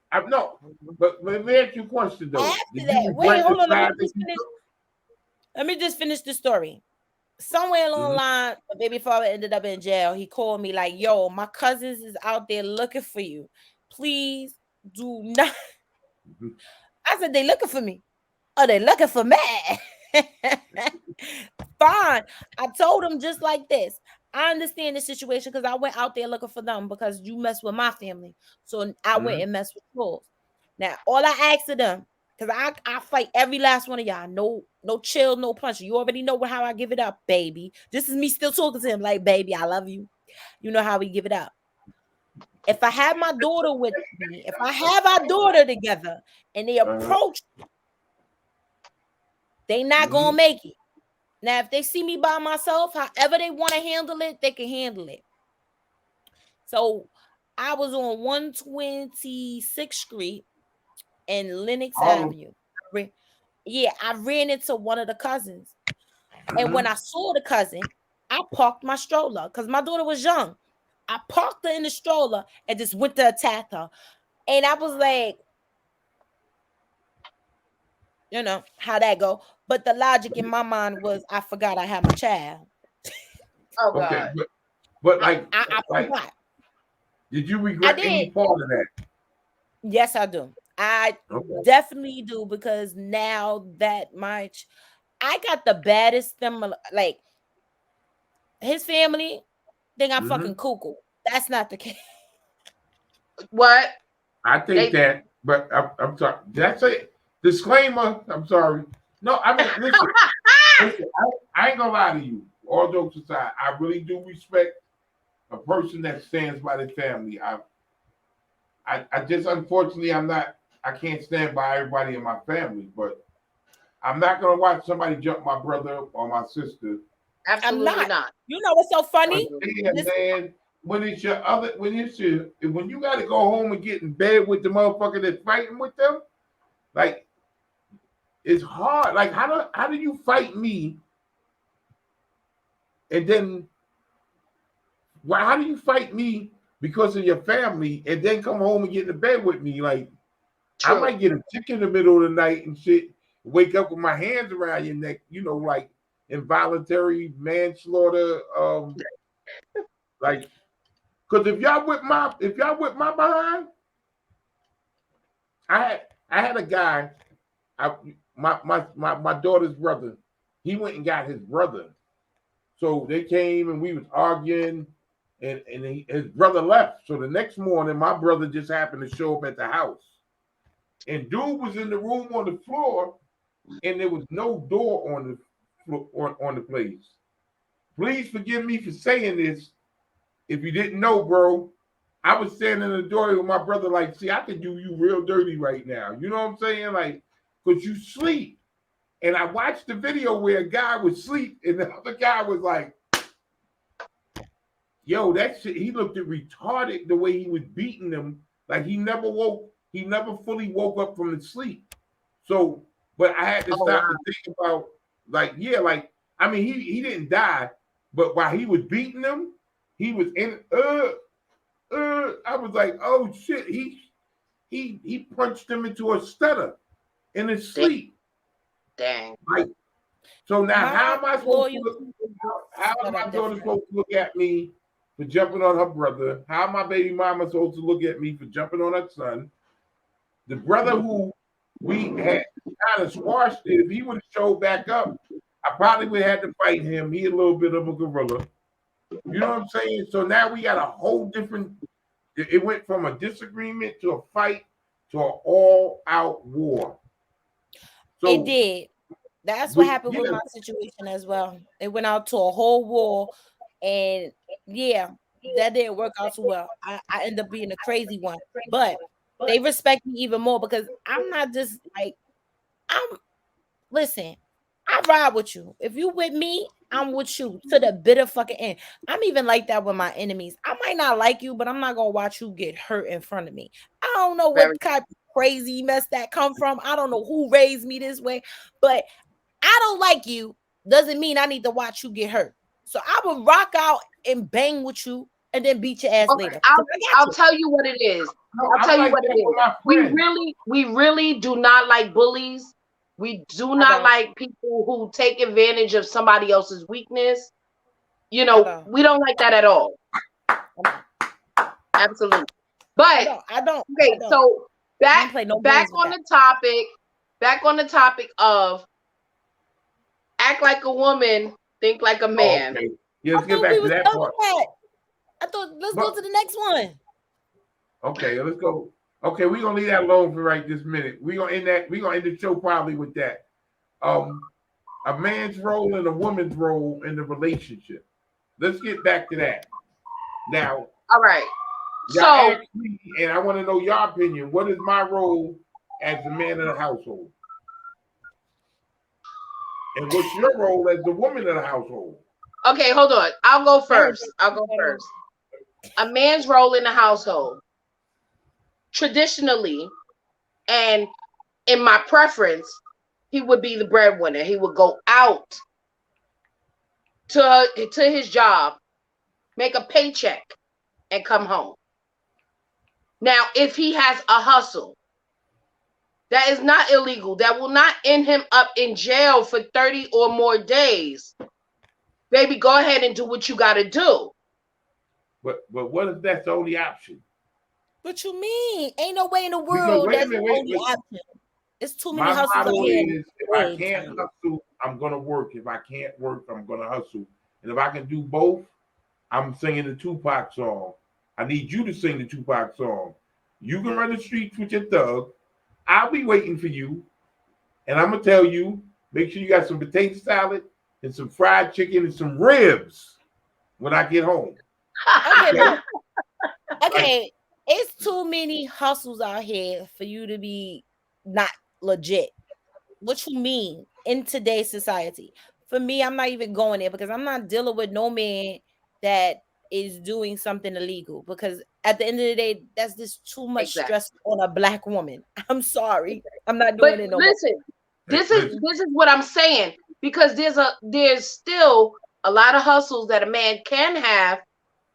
Speaker 1: let me ask you a question though.
Speaker 3: After that, wait, hold on. Let me just finish the story. Somewhere along the line, my baby father ended up in jail. He called me like, "Yo, my cousins is out there looking for you. Please do not." I said, "They looking for me." Oh, they looking for me. Fine. I told them just like this. I understand the situation because I went out there looking for them because you mess with my family. So I went and messed with yours. Now, all I asked of them, because I fight every last one of y'all. No chill, no punch. You already know how I give it up, baby. This is me still talking to him like, baby, I love you. You know how we give it up. If I have my daughter with me, if I have our daughter together and they approach, they not gonna make it. Now, if they see me by myself, however they want to handle it, they can handle it. So I was on 126th Street and Lenox Avenue. I ran into one of the cousins. And when I saw the cousin, I parked my stroller because my daughter was young. I parked her in the stroller and just went to attack her. And I was like, you know how that go. But the logic in my mind was, I forgot I had my child.
Speaker 2: Oh God. Okay,
Speaker 1: but like,
Speaker 3: I forgot.
Speaker 1: Did you regret any part of that?
Speaker 3: Yes, I do. I definitely do, because now that I got the baddest like his family think I'm fucking cuckoo. That's not the case.
Speaker 2: What?
Speaker 1: I think that, but I'm sorry. Did I say disclaimer? I'm sorry. No, I mean, listen, I ain't gonna lie to you. All jokes aside, I really do respect a person that stands by the family. I just, unfortunately, I can't stand by everybody in my family, but I'm not gonna watch somebody jump my brother or my sister.
Speaker 2: Absolutely not.
Speaker 3: You know what's so funny?
Speaker 1: Yeah, man. When you got to go home and get in bed with the motherfucker that's fighting with them, like, it's hard. Like, how do you fight me? And then, how do you fight me because of your family and then come home and get in bed with me? Like, true. I might get a tick in the middle of the night and shit, wake up with my hands around your neck, like involuntary manslaughter. Like, because if y'all whip my behind, I had a guy, my daughter's brother, he went and got his brother. So they came and we was arguing, and his brother left. So the next morning, my brother just happened to show up at the house. And dude was in the room on the floor, and there was no door on the place. Please forgive me for saying this. If you didn't know, bro, I was standing in the door with my brother, like, see, I can do you real dirty right now. You know what I'm saying? Like, because you sleep. And I watched the video where a guy would sleep, and the other guy was like, yo, that shit, he looked at retarded the way he was beating them. Like, he never fully woke up from the sleep. So, but I had to stop and think about, like, yeah, like, I mean, he didn't die, but while he was beating them, he was in, I was like, oh shit, he punched him into a stutter in his sleep.
Speaker 2: Dang.
Speaker 1: Like, so now how am I supposed to look? How is my daughter supposed to look at me for jumping on her brother? How my baby mama supposed to look at me for jumping on her son? The brother who we had kind of squashed it, if he would have showed back up, I probably would have had to fight him. He a little bit of a gorilla. You know what I'm saying? So now we got a whole different, it went from a disagreement to a fight to an all-out war. So,
Speaker 3: it did. That's what happened with my situation as well. It went out to a whole war, and yeah, that didn't work out too well. I ended up being a crazy one, but they respect me even more because I'm not just like, listen, I ride with you. If you with me, I'm with you to the bitter fucking end. I'm even like that with my enemies. I might not like you, but I'm not gonna watch you get hurt in front of me. I don't know what kind of crazy mess that come from. I don't know who raised me this way, but I don't like you doesn't mean I need to watch you get hurt. So I will rock out and bang with you and then beat your ass later.
Speaker 2: I'll tell you what it is. I'll tell you what it is. We really do not like bullies. We do not like people who take advantage of somebody else's weakness. You know, we don't like that at all. Absolutely. But
Speaker 3: I don't.
Speaker 2: Okay, so back on the topic. back on the topic of act like a woman, think like a man.
Speaker 1: Okay. Yeah,
Speaker 3: I
Speaker 1: let's get
Speaker 3: thought
Speaker 1: back
Speaker 3: we
Speaker 1: to
Speaker 3: was
Speaker 1: that
Speaker 3: done
Speaker 1: part.
Speaker 3: with that. I thought let's go to the next one.
Speaker 1: Okay, let's go. Okay, we're gonna leave that alone for right this minute. We're gonna end the show probably with that. A man's role and a woman's role in the relationship. Let's get back to that. Now,
Speaker 2: All right.
Speaker 1: y'all
Speaker 2: So
Speaker 1: asked me, and I want to know your opinion. What is my role as the man of the household? And what's your role as the woman of the household?
Speaker 2: okay, hold on. I'll go first. A man's role in the household. Traditionally, and in my preference, he would be the breadwinner. He would go out to his job, make a paycheck, and come home. Now, if he has a hustle, that is not illegal. That will not end him up in jail for 30 or more days. Baby, go ahead and do what you got to do.
Speaker 1: But what if that's the only option?
Speaker 3: What you mean? Ain't no way in the world that's the only option. It's too many hustles out
Speaker 1: motto
Speaker 3: here.
Speaker 1: is, if I can't hustle, I'm gonna work. If I can't work, I'm gonna hustle. And if I can do both, I'm singing the Tupac song. I need you to sing the Tupac song. You can run the streets with your thug. I'll be waiting for you. And I'm gonna tell you, make sure you got some potato salad and some fried chicken and some ribs when I get home.
Speaker 3: Okay, it's too many hustles out here for you to be not legit. What you mean in today's society? For me, I'm not even going there because I'm not dealing with no man that is doing something illegal, because at the end of the day, that's just too much stress on a black woman. I'm sorry. I'm not doing it no more.
Speaker 2: Listen, this is what I'm saying, because there's still a lot of hustles that a man can have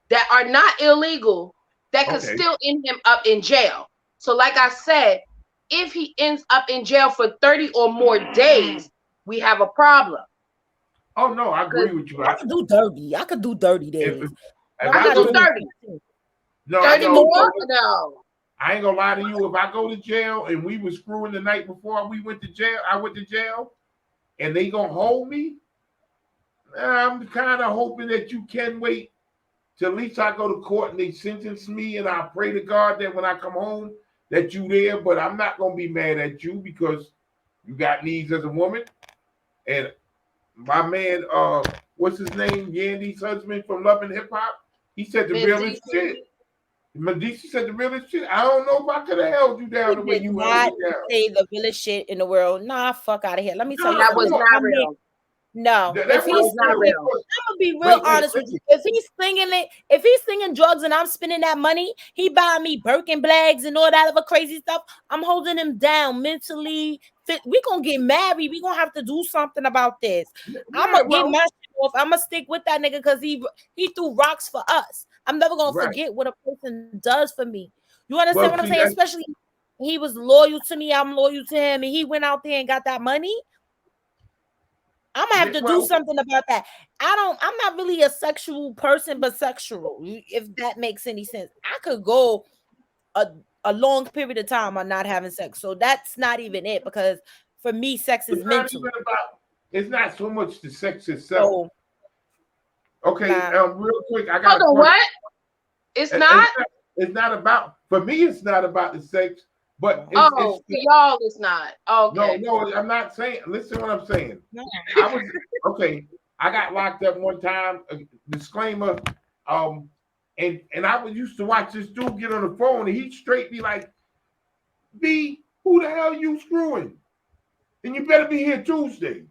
Speaker 2: that are not illegal that could still end him up in jail. So like I said, if he ends up in jail for 30 or more days, we have a problem.
Speaker 1: Oh no, I agree with you.
Speaker 3: I could do 30. I could do 30 days.
Speaker 2: I could do 30.
Speaker 1: No,
Speaker 2: 30 more? No.
Speaker 1: I ain't gonna lie to you. If I go to jail and we were screwing the night before we went to jail, I went to jail, and they gonna hold me, I'm kind of hoping that you can wait till at least I go to court and they sentence me, and I pray to God that when I come home that you there. But I'm not gonna be mad at you because you got needs as a woman. And my man, what's his name? Yandy's husband from Love and Hip Hop. He said the realest shit. Medici said the realest shit. I don't know if I could have held you down the way you held me down.
Speaker 3: Say the realest shit in the world. Nah, fuck out of here. Let me tell you,
Speaker 2: that was not real.
Speaker 3: No,
Speaker 2: if he's not real,
Speaker 3: I'm gonna be real honest with you. If he's singing drugs and I'm spending that money, he buying me Birkin bags and all that other crazy stuff, I'm holding him down mentally. We gonna get married. We gonna have to do something about this. I'm gonna get my shit off. I'm gonna stick with that nigga because he threw rocks for us. I'm never gonna forget what a person does for me. You understand what I'm saying? Especially he was loyal to me. I'm loyal to him, and he went out there and got that money. I'm gonna have to do something about that. I'm not really a sexual person, but sexual, if that makes any sense. I could go a long period of time on not having sex. So that's not even it, because for me, sex is mental.
Speaker 1: It's not so much the sex itself. Okay, real quick, I got
Speaker 2: what? It's not
Speaker 1: about, for me, it's not about the sex. But
Speaker 2: for y'all, it's not. Okay.
Speaker 1: No, I'm not saying. Listen to what I'm saying. I got locked up one time. Disclaimer. And I used to watch this dude get on the phone, and he'd straight be like, "B, who the hell you screwing? And you better be here Tuesday."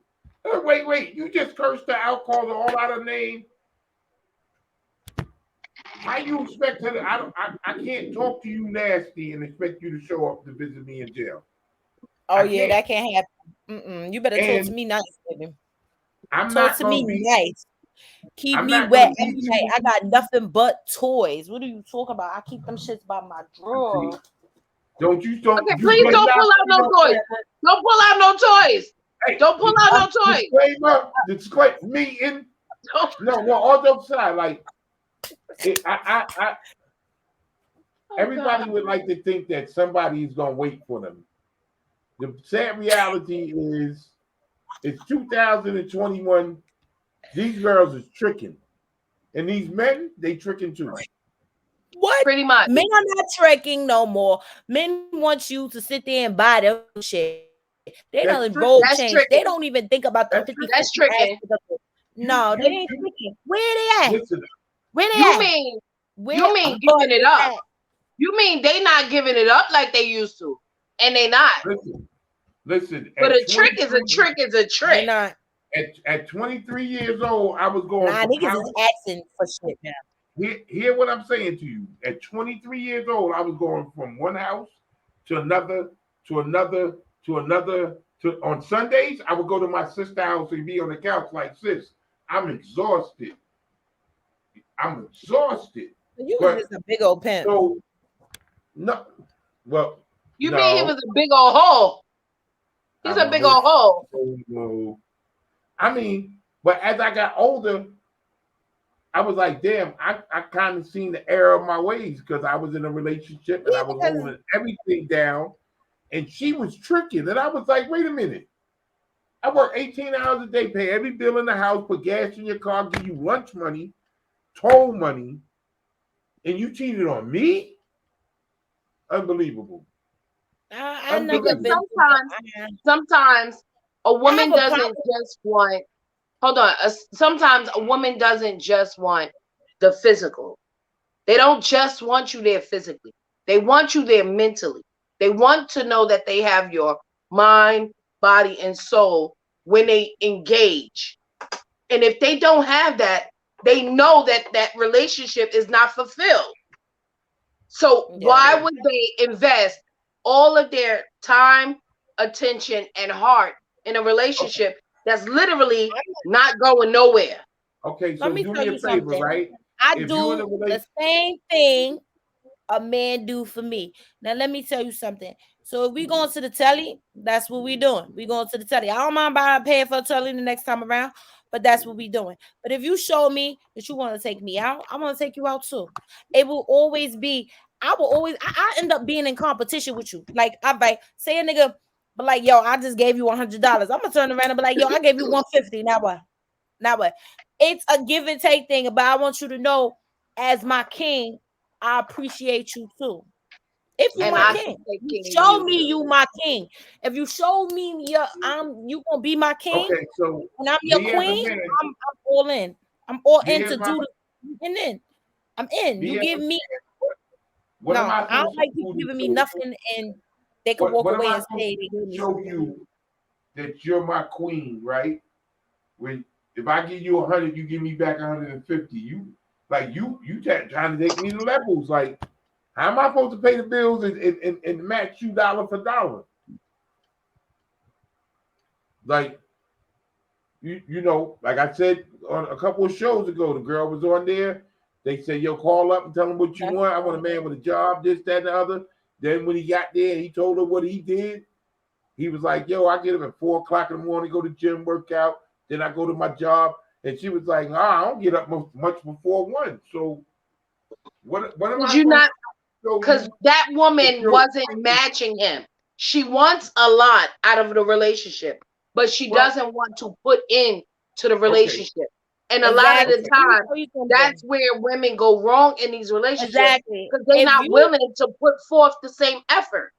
Speaker 1: Wait, you just cursed the alcohol all out of name. How you expect her to? I can't talk to you nasty and expect you to show up to visit me in jail.
Speaker 3: Oh yeah, that can't happen. You better talk to me nice, baby. Talk to me nice. Keep me wet every night. I got nothing but toys. What are you talking about? I keep them shits by my drawer.
Speaker 1: Don't you?
Speaker 2: Please don't pull out no toys. Don't pull out no toys. Hey, don't pull out no toys.
Speaker 1: Disclaimer. Me in. No. On the side, like. Everybody would like to think that somebody is gonna wait for them. The sad reality is, it's 2021. These girls is tricking, and these men, they tricking too.
Speaker 3: What?
Speaker 2: Pretty much.
Speaker 3: Men are not tricking no more. Men want you to sit there and buy their shit. They
Speaker 1: That's
Speaker 3: don't
Speaker 1: trick-
Speaker 3: roll
Speaker 2: that's
Speaker 3: change.
Speaker 2: tricking.
Speaker 3: They don't even think about the
Speaker 1: That's
Speaker 3: 50.
Speaker 2: That's tricking.
Speaker 3: No, they ain't tricking. Where they at?
Speaker 1: Listen,
Speaker 3: Where they
Speaker 2: You
Speaker 3: at?
Speaker 2: mean
Speaker 3: Where
Speaker 2: you mean
Speaker 3: are
Speaker 2: giving it
Speaker 3: they
Speaker 2: up?
Speaker 3: at?
Speaker 2: You mean they not giving it up like they used to, and they not.
Speaker 1: listen.
Speaker 2: But
Speaker 1: at
Speaker 2: a trick is a
Speaker 1: 23
Speaker 2: trick is a
Speaker 3: They
Speaker 2: trick.
Speaker 3: not.
Speaker 1: At 23 years old, I was going
Speaker 3: Nah,
Speaker 1: from
Speaker 3: niggas
Speaker 1: house.
Speaker 3: is asking for shit now.
Speaker 1: Hear what I'm saying to you. At 23 years old, I was going from one house to another, to another, to another. On Sundays, I would go to my sister's house and be on the couch like, sis, I'm exhausted. I'm exhausted.
Speaker 3: You
Speaker 1: But-
Speaker 3: was just a big old pimp.
Speaker 1: So, no, well,
Speaker 2: You
Speaker 1: no,
Speaker 2: mean he was a big old hole? He's a big old hole.
Speaker 1: No. I mean, but as I got older, I was like, damn, I kind of seen the error of my ways because I was in a relationship and I was
Speaker 3: because-
Speaker 1: holding everything down, and she was tricking. And I was like, wait a minute. I work 18 hours a day, pay every bill in the house, put gas in your car, give you lunch money, toll money, and you cheated on me? Unbelievable.
Speaker 3: I never
Speaker 1: Because
Speaker 3: been.
Speaker 2: Sometimes a woman
Speaker 3: have a
Speaker 2: doesn't
Speaker 3: problem.
Speaker 2: just want. Hold on. Sometimes a woman doesn't just want the physical. They don't just want you there physically. They want you there mentally. They want to know that they have your mind, body, and soul when they engage. And if they don't have that, they know that that relationship is not fulfilled. So
Speaker 3: Yeah.
Speaker 2: why would they invest all of their time, attention, and heart in a relationship that's literally not going nowhere?
Speaker 1: Okay, so
Speaker 3: Let me
Speaker 1: do
Speaker 3: tell
Speaker 1: me a
Speaker 3: you
Speaker 1: favor,
Speaker 3: something.
Speaker 1: right?
Speaker 3: I
Speaker 1: If you in a
Speaker 3: do the
Speaker 1: relationship-
Speaker 3: same thing a man do for me. Now let me tell you something. So if we going to the telly, that's what we doing. We going to the telly. I don't mind paying for a telly the next time around, but that's what we doing. But if you show me that you want to take me out, I want to take you out too. It will always be. I end up being in competition with you. Like I like say a nigga, but like yo, I just gave you $100. I'm gonna turn around and be like, yo, I gave you 150. Now what? Now what? It's a give and take thing, but I want you to know, as my king, I appreciate you too. If you
Speaker 2: And
Speaker 3: my
Speaker 2: I
Speaker 3: king,
Speaker 2: should take
Speaker 3: you
Speaker 2: care of
Speaker 3: show
Speaker 2: you.
Speaker 3: me you my king. If you show me you gonna be my king,
Speaker 1: Okay, so
Speaker 3: and I'm your
Speaker 1: me as a
Speaker 3: queen,
Speaker 1: man-
Speaker 3: I'm all in. I'm all
Speaker 1: Me
Speaker 3: in
Speaker 1: as
Speaker 3: to
Speaker 1: my-
Speaker 3: do the and then I'm in.
Speaker 1: Me
Speaker 3: You
Speaker 1: as
Speaker 3: give
Speaker 1: a
Speaker 3: me
Speaker 1: What
Speaker 3: no,
Speaker 1: am I
Speaker 3: I don't
Speaker 1: supposed
Speaker 3: like
Speaker 1: to
Speaker 3: people
Speaker 1: do
Speaker 3: giving
Speaker 1: to
Speaker 3: me
Speaker 1: show-
Speaker 3: nothing and they can
Speaker 1: What
Speaker 3: walk
Speaker 1: am
Speaker 3: away
Speaker 1: I
Speaker 3: and
Speaker 1: supposed
Speaker 3: say
Speaker 1: to
Speaker 3: they gave me
Speaker 1: show
Speaker 3: something.
Speaker 1: you that you're my queen, right? When if I give you 100, you give me back 150. You trying to take me to levels. Like, how am I supposed to pay the bills and match you dollar for dollar? Like, you know, like I said on a couple of shows ago, the girl was on there. They said, yo, call up and tell them what you want. I want a man with a job, this, that, and the other. Then when he got there and he told her what he did, he was like, yo, I get up at 4 o'clock in the morning, go to the gym, work out. Then I go to my job. And she was like, I don't get up much before 1. So what am I
Speaker 2: Because you not
Speaker 1: supposed to
Speaker 2: because
Speaker 1: show you?
Speaker 2: that woman
Speaker 1: You're-
Speaker 2: wasn't matching him. She wants a lot out of the relationship, but she
Speaker 1: Well-
Speaker 2: doesn't want to put in to the relationship. And a lot of the
Speaker 3: Exactly.
Speaker 2: time,
Speaker 3: Let me tell you something.
Speaker 2: that's where women go wrong in these relationships
Speaker 3: exactly
Speaker 2: because they're
Speaker 3: If
Speaker 2: not
Speaker 3: you-
Speaker 2: willing to put forth the same effort.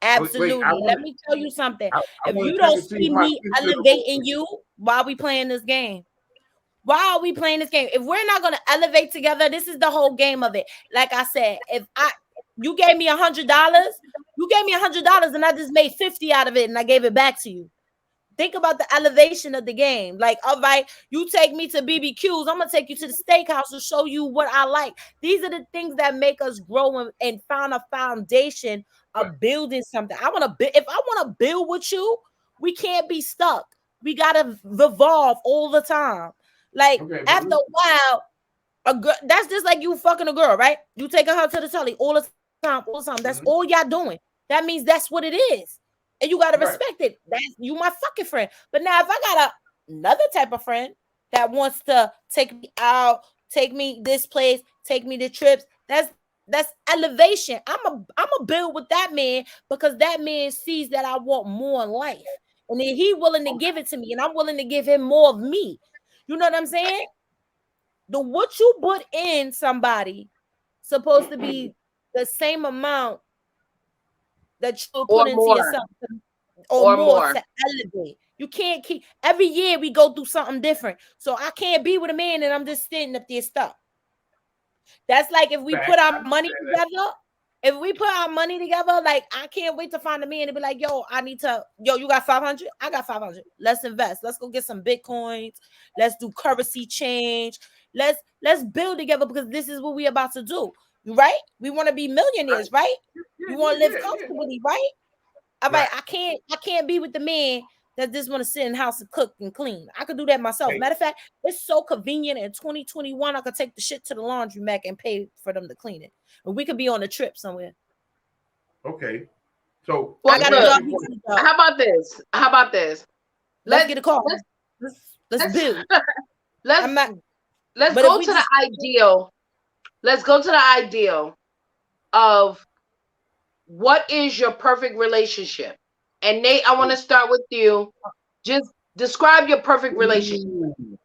Speaker 3: Absolutely.
Speaker 1: I wanna-
Speaker 3: Let me tell you something.
Speaker 1: I
Speaker 3: If
Speaker 1: wanna
Speaker 3: you
Speaker 1: check
Speaker 3: don't
Speaker 1: and see
Speaker 3: see
Speaker 1: my
Speaker 3: me
Speaker 1: sister-
Speaker 3: elevating you while we playing this game, why are we playing this game? If we're not gonna elevate together, this is the whole game of it. Like I said, you gave me $100, you gave me $100, and I just made 50 out of it, and I gave it back to you. Think about the elevation of the game. Like, all right, you take me to BBQs, I'm gonna take you to the steakhouse to show you what I like. These are the things that make us grow and find a foundation of building something. If I want to build with you, we can't be stuck. We gotta evolve all the time. Like,
Speaker 1: Okay, but
Speaker 3: after a while, a girl, that's just like you fucking a girl, right? You taking her to the telly all the time. That's
Speaker 1: Mhm.
Speaker 3: all y'all doing. That means that's what it is. And you gotta
Speaker 1: Right.
Speaker 3: respect it. That's you my fucking friend. But now if I got another type of friend that wants to take me out, take me this place, take me to trips, that's that's elevation. I'm a build with that man because that man sees that I want more in life. And then he willing to give it to me, and I'm willing to give him more of me. You know what I'm saying? The what you put in somebody supposed to be the same amount that you put
Speaker 2: Or
Speaker 3: into
Speaker 2: more.
Speaker 3: yourself
Speaker 2: Or
Speaker 3: or more
Speaker 2: more.
Speaker 3: to elevate. You can't keep every year we go through something different. So I can't be with a man and I'm just standing up there stuck. That's like if we put our money together. If we put our money together, like I can't wait to find a man and be like, yo, you got 500? I got 500. Let's invest. Let's go get some Bitcoins. Let's do currency change. Let's build together because this is what we about to do. Right? We want to be millionaires, right? We want to live comfortably, right? All right, I can't be with the man that just want to sit in the house and cook and clean. I could do that myself. Matter of fact, it's so convenient in 2021. I could take the shit to the laundromat and pay for them to clean it. And we could be on a trip somewhere.
Speaker 1: Okay. So
Speaker 2: well,
Speaker 3: I got a job.
Speaker 2: How about this? How about this?
Speaker 3: Let's get a call. Let's build.
Speaker 2: Let's go to the ideal. Let's go to the ideal of what is your perfect relationship? And Nate, I want to start with you. Just describe your perfect relationship.
Speaker 1: Ooh,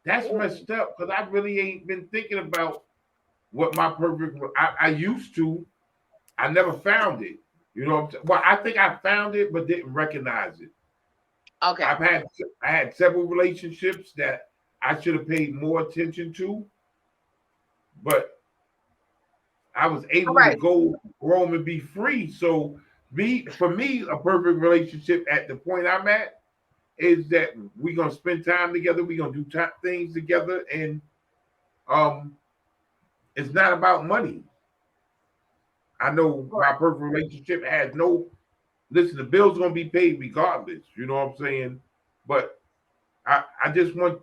Speaker 1: that's messed up because I really ain't been thinking about what my perfect. I used to. I never found it. You know what I'm saying? Well, I think I found it but didn't recognize it.
Speaker 2: Okay.
Speaker 1: I had several relationships that I should have paid more attention to, but I was able to go home and be free. So for me, a perfect relationship at the point I'm at is that we're gonna spend time together, we're gonna do things together, and it's not about money. I know my perfect relationship has no listen, the bill's gonna be paid regardless, you know what I'm saying? But I just want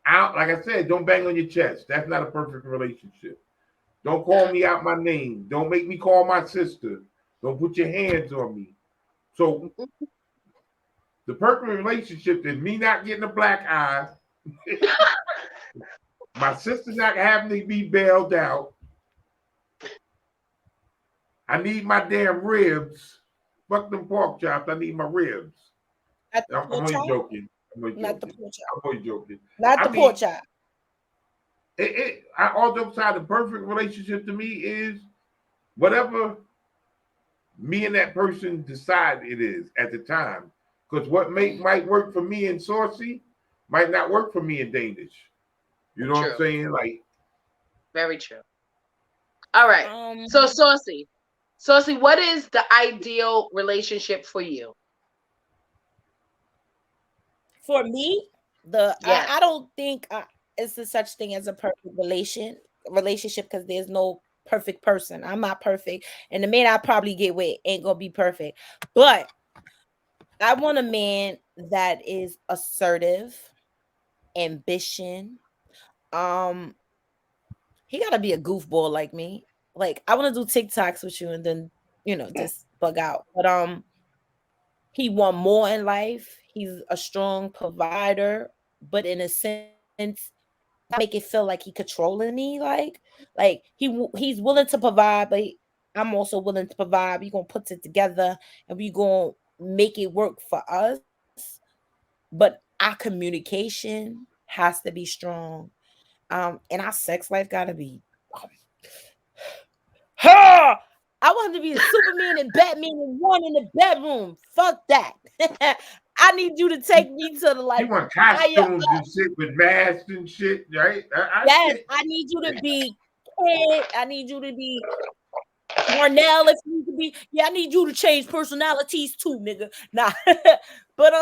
Speaker 1: out, like I said, don't bang on your chest. That's not a perfect relationship. Don't call me out my name. Don't make me call my sister. Don't put your hands on me. So the perfect relationship is me not getting a black eye, my sister not having to be bailed out. I need my damn ribs. Fuck them pork chops. I need my ribs. I'm only joking.
Speaker 3: Not the pork chop.
Speaker 1: I'm only joking.
Speaker 3: Not the pork chop.
Speaker 1: All jokes aside, the perfect relationship to me is whatever me and that person decide it is at the time. Because what might work for me and Saucy might not work for me and Danish. You know what I'm saying? Like,
Speaker 2: very true. All right. So Saucy, what is the ideal relationship for you?
Speaker 3: For me, I don't think it's a such thing as a perfect relationship because there's no perfect person. I'm not perfect, and the man I probably get with ain't gonna be perfect. But I want a man that is assertive, ambition. He gotta be a goofball like me. Like I want to do TikToks with you and then just bug out. But he want more in life. He's a strong provider, but in a sense, make it feel like he controlling me. Like he's willing to provide, but I'm also willing to provide. We gonna put it together and we gonna make it work for us. But our communication has to be strong. And our sex life gotta be. I want to be a Superman and Batman and one in the bedroom. Fuck that. I need you to take me to the
Speaker 1: you want costumes and shit with masks and shit, right?
Speaker 3: I need you to be Kid. I need you to be Cornell if you need to be. Yeah, I need you to change personalities too, nigga. Nah. but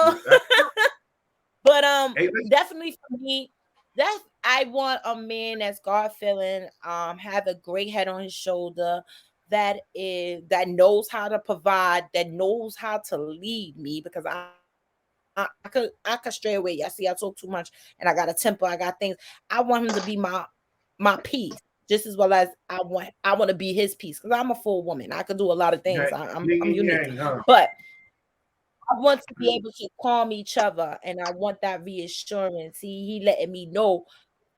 Speaker 3: definitely for me, I want a man that's God feeling, have a great head on his shoulder, that knows how to provide, that knows how to lead me, because I could stray away. I see I talk too much and I got a temper, I got things. I want him to be my peace just as well as I want to be his peace, because I'm a full woman. I could do a lot of things. I'm unique, but I want to be able to calm each other, and I want that reassurance. He letting me know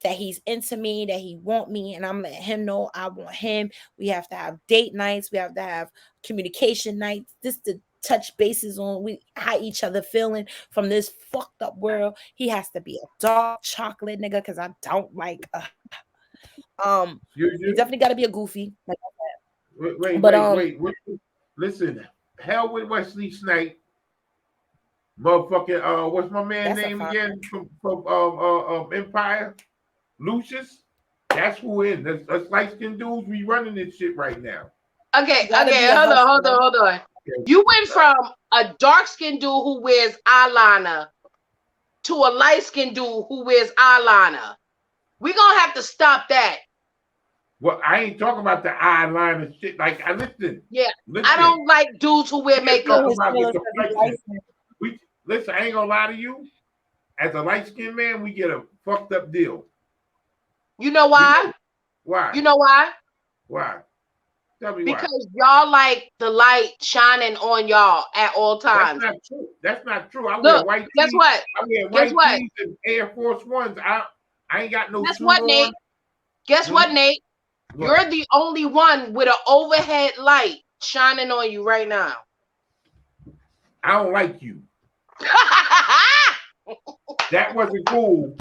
Speaker 3: that he's into me, that he want me, and I'm letting him know I want him. We have to have date nights. We have to have communication nights. This to touch bases on how each other feeling from this fucked up world. He has to be a dark chocolate nigga because I don't like. He definitely got to be a goofy. Like,
Speaker 1: wait. Listen, hell with Wesley Snipes. Motherfucking what's my man name again from Empire? Lucius. That's who in. That's light skinned dudes. We running this shit right now.
Speaker 2: Okay. Hold on. You went from a dark skinned dude who wears eyeliner to a light skinned dude who wears eyeliner. We're gonna have to stop that.
Speaker 1: Well, I ain't talking about the eyeliner shit. Like, listen.
Speaker 2: I don't like dudes who wear makeup.
Speaker 1: Listen, I ain't gonna lie to you. As a light skinned man, we get a fucked up deal.
Speaker 2: You know why?
Speaker 1: Why?
Speaker 2: You know why?
Speaker 1: Why? Tell me
Speaker 2: because why. Y'all like the light shining on y'all at all times.
Speaker 1: That's not true. I
Speaker 2: wear
Speaker 1: white
Speaker 2: guess
Speaker 1: tees.
Speaker 2: what?
Speaker 1: I wear white tees and Air Force Ones. I ain't got no.
Speaker 2: Guess what, Nate? Guess what, Nate? What? You're the only one with an overhead light shining on you right now.
Speaker 1: I don't like you. That wasn't cool.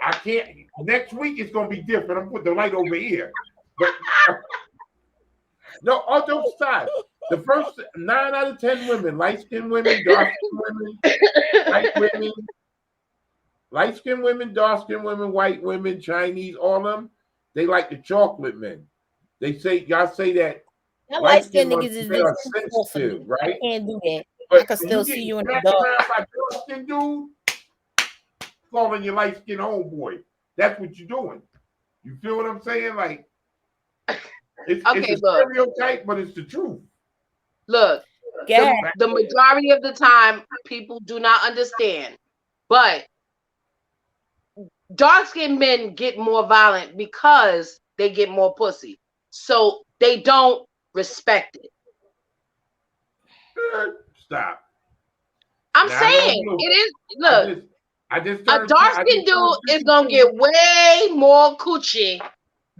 Speaker 1: I can't. Next week it's gonna be different. I'm putting the light over here. But no, all jokes aside, the first 9 out of 10 women, light-skinned women, dark-skinned women, white women, light-skinned women, dark-skinned women, white women, Chinese, all of them, they like the chocolate men. They say y'all say that
Speaker 3: light-skinned niggas is
Speaker 1: sensitive, right?
Speaker 3: I can't do that.
Speaker 1: But
Speaker 3: I can still see you in the
Speaker 1: dark. By dark-skinned dude, calling your light-skinned homeboy. That's what you're doing. You feel what I'm saying? Like, it's a stereotype, but it's the truth.
Speaker 2: Look, the majority of the time, people do not understand. But dark-skinned men get more violent because they get more pussy. So they don't respect it.
Speaker 1: Stop.
Speaker 2: I'm saying it is. Look, a dark-skinned dude is gonna get way more coochie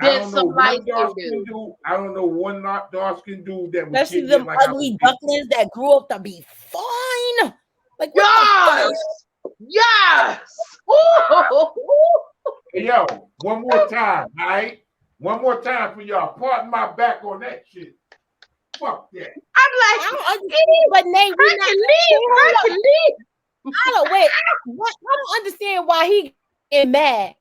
Speaker 2: than some light-skinned dude.
Speaker 1: I don't know one dark-skinned dude that would
Speaker 3: especially them ugly ducklings that grew up to be fine. Like
Speaker 2: yes.
Speaker 1: Hey, yo, one more time, all right? One more time for y'all. Pardon my back on that shit. Fuck that.
Speaker 2: I'm like,
Speaker 3: I don't understand, but Nate, I can leave. I don't understand why he get mad.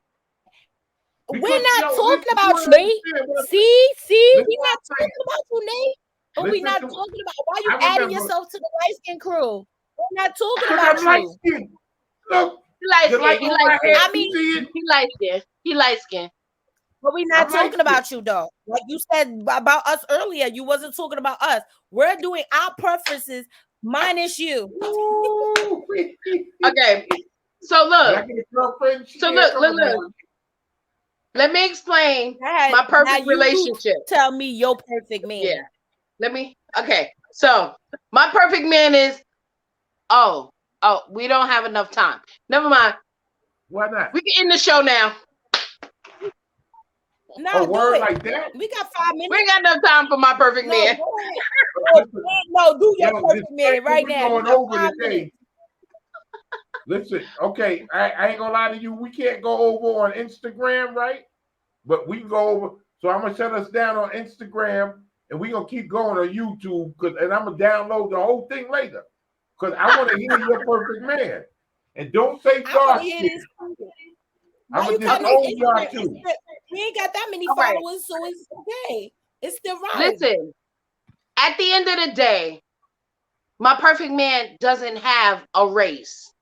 Speaker 1: Because,
Speaker 3: we're not talking about you, Nate. See, we're not talking about you, Nate. But we're not talking about why you adding yourself to the light skin crew. We're not talking about you.
Speaker 1: Look,
Speaker 2: he light skin.
Speaker 3: But we're not talking about you, though. Like you said about us earlier, you wasn't talking about us. We're doing our preferences minus you.
Speaker 2: Okay. So look. Let me explain my perfect relationship.
Speaker 3: Tell me your perfect man.
Speaker 2: Yeah. Okay. So my perfect man is, we don't have enough time. Never mind.
Speaker 1: Why not?
Speaker 2: We can end the show now.
Speaker 3: No,
Speaker 1: word like that?
Speaker 3: We got 5 minutes.
Speaker 2: We ain't got enough time for my perfect man.
Speaker 3: No, do your perfect man right now.
Speaker 1: Going over today. Listen, okay, I ain't gonna lie to you. We can't go over on Instagram, right? But we can go over. So I'm gonna shut us down on Instagram, and we're gonna keep going on YouTube, and I'm gonna download the whole thing later. Because I want to hear your perfect man. And don't say dark skin. I'm gonna just own y'all too.
Speaker 3: We ain't got that many followers, so it's okay. It's still right.
Speaker 2: Listen, at the end of the day, my perfect man doesn't have a race.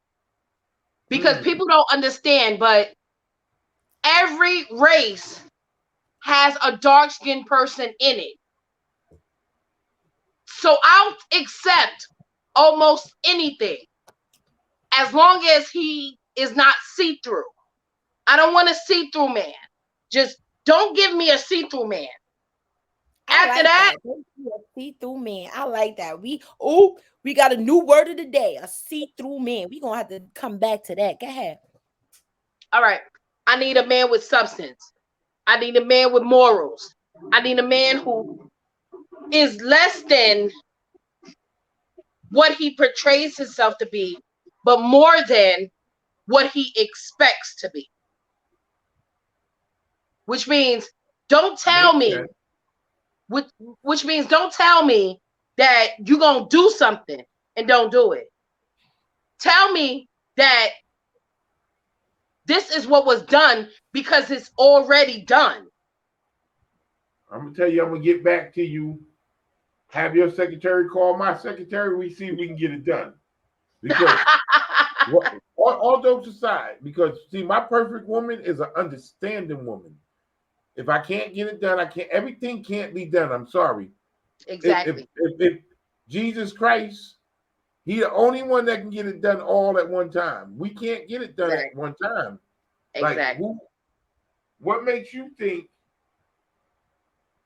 Speaker 2: Because people don't understand, but every race has a dark-skinned person in it. So I'll accept almost anything as long as he is not see-through. I don't want a see-through man. Just don't give me a see-through man. After that,
Speaker 3: a see-through man. I like that. We got a new word of the day, a see-through man. We're gonna have to come back to that. Go ahead.
Speaker 2: All right. I need a man with substance. I need a man with morals. I need a man who is less than what he portrays himself to be, but more than what he expects to be. Which means don't tell
Speaker 1: Makes
Speaker 2: me,
Speaker 1: sense.
Speaker 2: which means don't tell me that you're going to do something and don't do it. Tell me that this is what was done because it's already done.
Speaker 1: I'm gonna tell you, I'm gonna get back to you. Have your secretary call my secretary. We see if we can get it done. Because all jokes aside, because see, my perfect woman is an understanding woman. If I can't get it done, I can't. Everything can't be done. I'm sorry.
Speaker 2: Exactly.
Speaker 1: If Jesus Christ, He the only one that can get it done all at one time. We can't get it done at one time. Like
Speaker 2: Exactly.
Speaker 1: what makes you think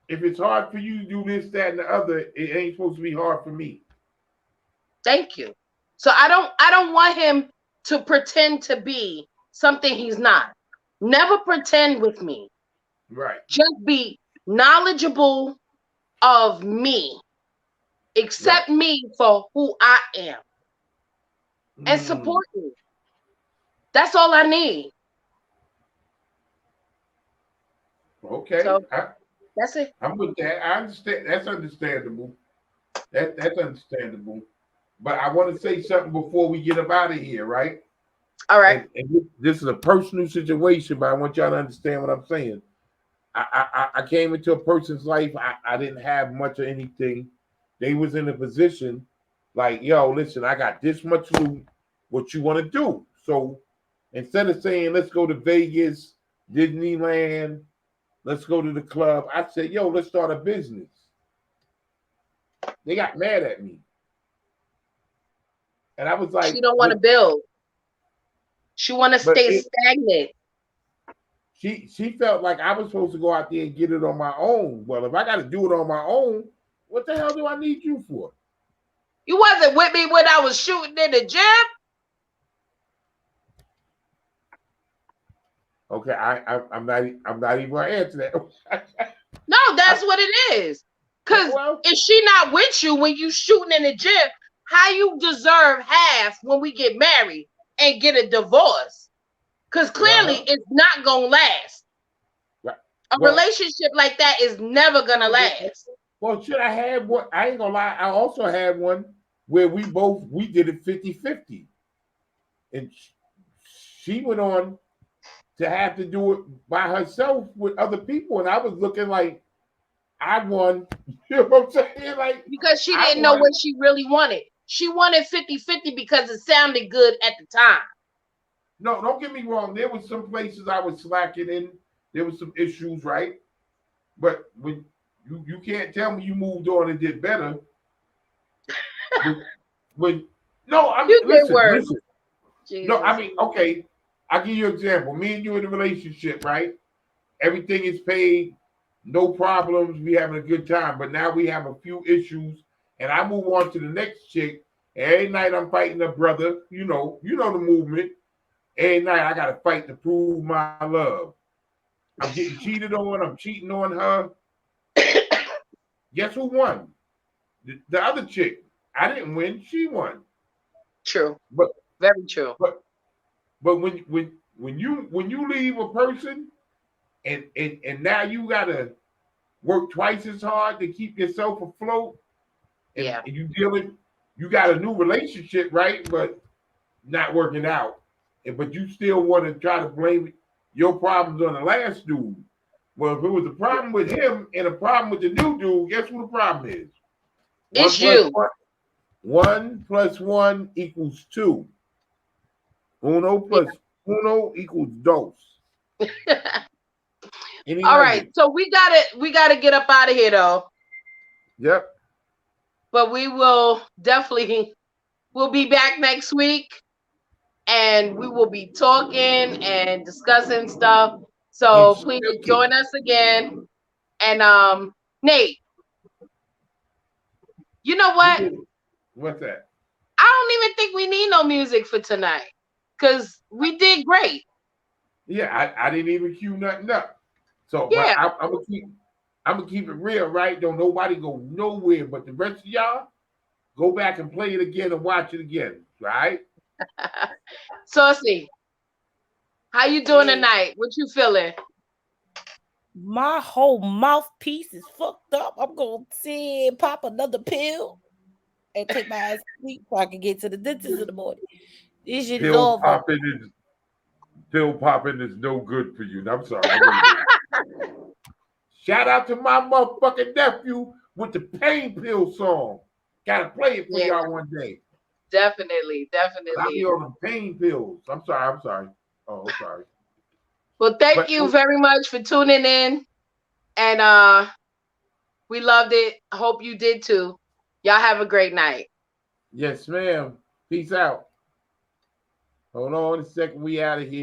Speaker 1: if it's hard for you to do this, that, and the other, it ain't supposed to be hard for me?
Speaker 2: Thank you. So I don't want him to pretend to be something he's not. Never pretend with me.
Speaker 1: Right.
Speaker 2: Just be knowledgeable of me. Accept me for who I am. And support me. That's all I need.
Speaker 1: Okay.
Speaker 2: So that's it.
Speaker 1: I'm with that. I understand. That's understandable. That's understandable. But I want to say something before we get up out of here, right?
Speaker 2: All right.
Speaker 1: And this is a personal situation, but I want y'all to understand what I'm saying. I came into a person's life. I didn't have much of anything. They was in a position like, yo, listen, I got this much loot. What you want to do? So instead of saying, let's go to Vegas, Disneyland, let's go to the club, I said, yo, let's start a business. They got mad at me. And I was like,
Speaker 2: she don't want to build. She want to stay stagnant.
Speaker 1: She felt like I was supposed to go out there and get it on my own. Well, if I got to do it on my own, what the hell do I need you for?
Speaker 2: You wasn't with me when I was shooting in the gym.
Speaker 1: Okay, I'm not even gonna answer that.
Speaker 2: No, that's what it is. Because if she not with you when you shooting in the gym, how you deserve half when we get married and get a divorce? Because clearly it's not gonna last.
Speaker 1: Right.
Speaker 2: A relationship like that is never gonna last.
Speaker 1: Well, should I have one? I ain't gonna lie. I also had one where we did it 50-50. And she went on to have to do it by herself with other people. And I was looking like I won. You know what I'm saying? Like,
Speaker 2: because she didn't know what she really wanted. She wanted 50-50 because it sounded good at the time.
Speaker 1: No, don't get me wrong. There was some places I was slacking in. There was some issues, right? But when you can't tell me you moved on and did better. Listen. No, I mean, okay. I'll give you an example. Me and you in a relationship, right? Everything is paid, no problems. We having a good time. But now we have a few issues, and I move on to the next chick. Every night I'm fighting a brother. You know the movement. Every night I got to fight to prove my love. I'm getting cheated on. I'm cheating on her. Guess who won? The other chick. I didn't win. She won.
Speaker 2: True.
Speaker 1: But
Speaker 2: very true.
Speaker 1: But when you leave a person and now you gotta work twice as hard to keep yourself afloat. And you got a new relationship, right? But not working out. But you still want to try to blame your problems on the last dude. Well, if it was a problem with him and a problem with the new dude, guess what the problem is?
Speaker 2: It's you.
Speaker 1: 1 + 1 = 2. Uno plus uno equals dos.
Speaker 2: All right, so we gotta get up out of here though.
Speaker 1: Yep.
Speaker 2: But we'll be back next week, and we will be talking and discussing stuff. So please join us again. And Nate, you know what?
Speaker 1: What's that?
Speaker 2: I don't even think we need no music for tonight because we did great.
Speaker 1: Yeah, I didn't even cue nothing up. So, but
Speaker 2: Yeah.
Speaker 1: I'm gonna keep it real, right? Don't nobody go nowhere. But the rest of y'all, go back and play it again and watch it again, right?
Speaker 2: Saucy, how you doing
Speaker 3: Hey,
Speaker 2: tonight? What you feeling?
Speaker 3: my whole mouthpiece is fucked up. I'm gonna pop another pill and take my ass to sleep so I can get to the dentist in the morning. This shit is
Speaker 1: Pill
Speaker 3: over.
Speaker 1: popping is no good for you. I'm sorry. Shout out to my motherfucking nephew with the pain pill song. Gotta play it for
Speaker 2: Yeah,
Speaker 1: y'all one day.
Speaker 2: definitely,
Speaker 1: I'll be
Speaker 2: definitely.
Speaker 1: on the pain pills. I'm sorry. Oh, sorry.
Speaker 2: Well, thank
Speaker 1: But
Speaker 2: you very much for tuning in. And we loved it. I hope you did too. Y'all have a great night.
Speaker 1: yes, ma'am. Peace out. Hold on a second. We out of here.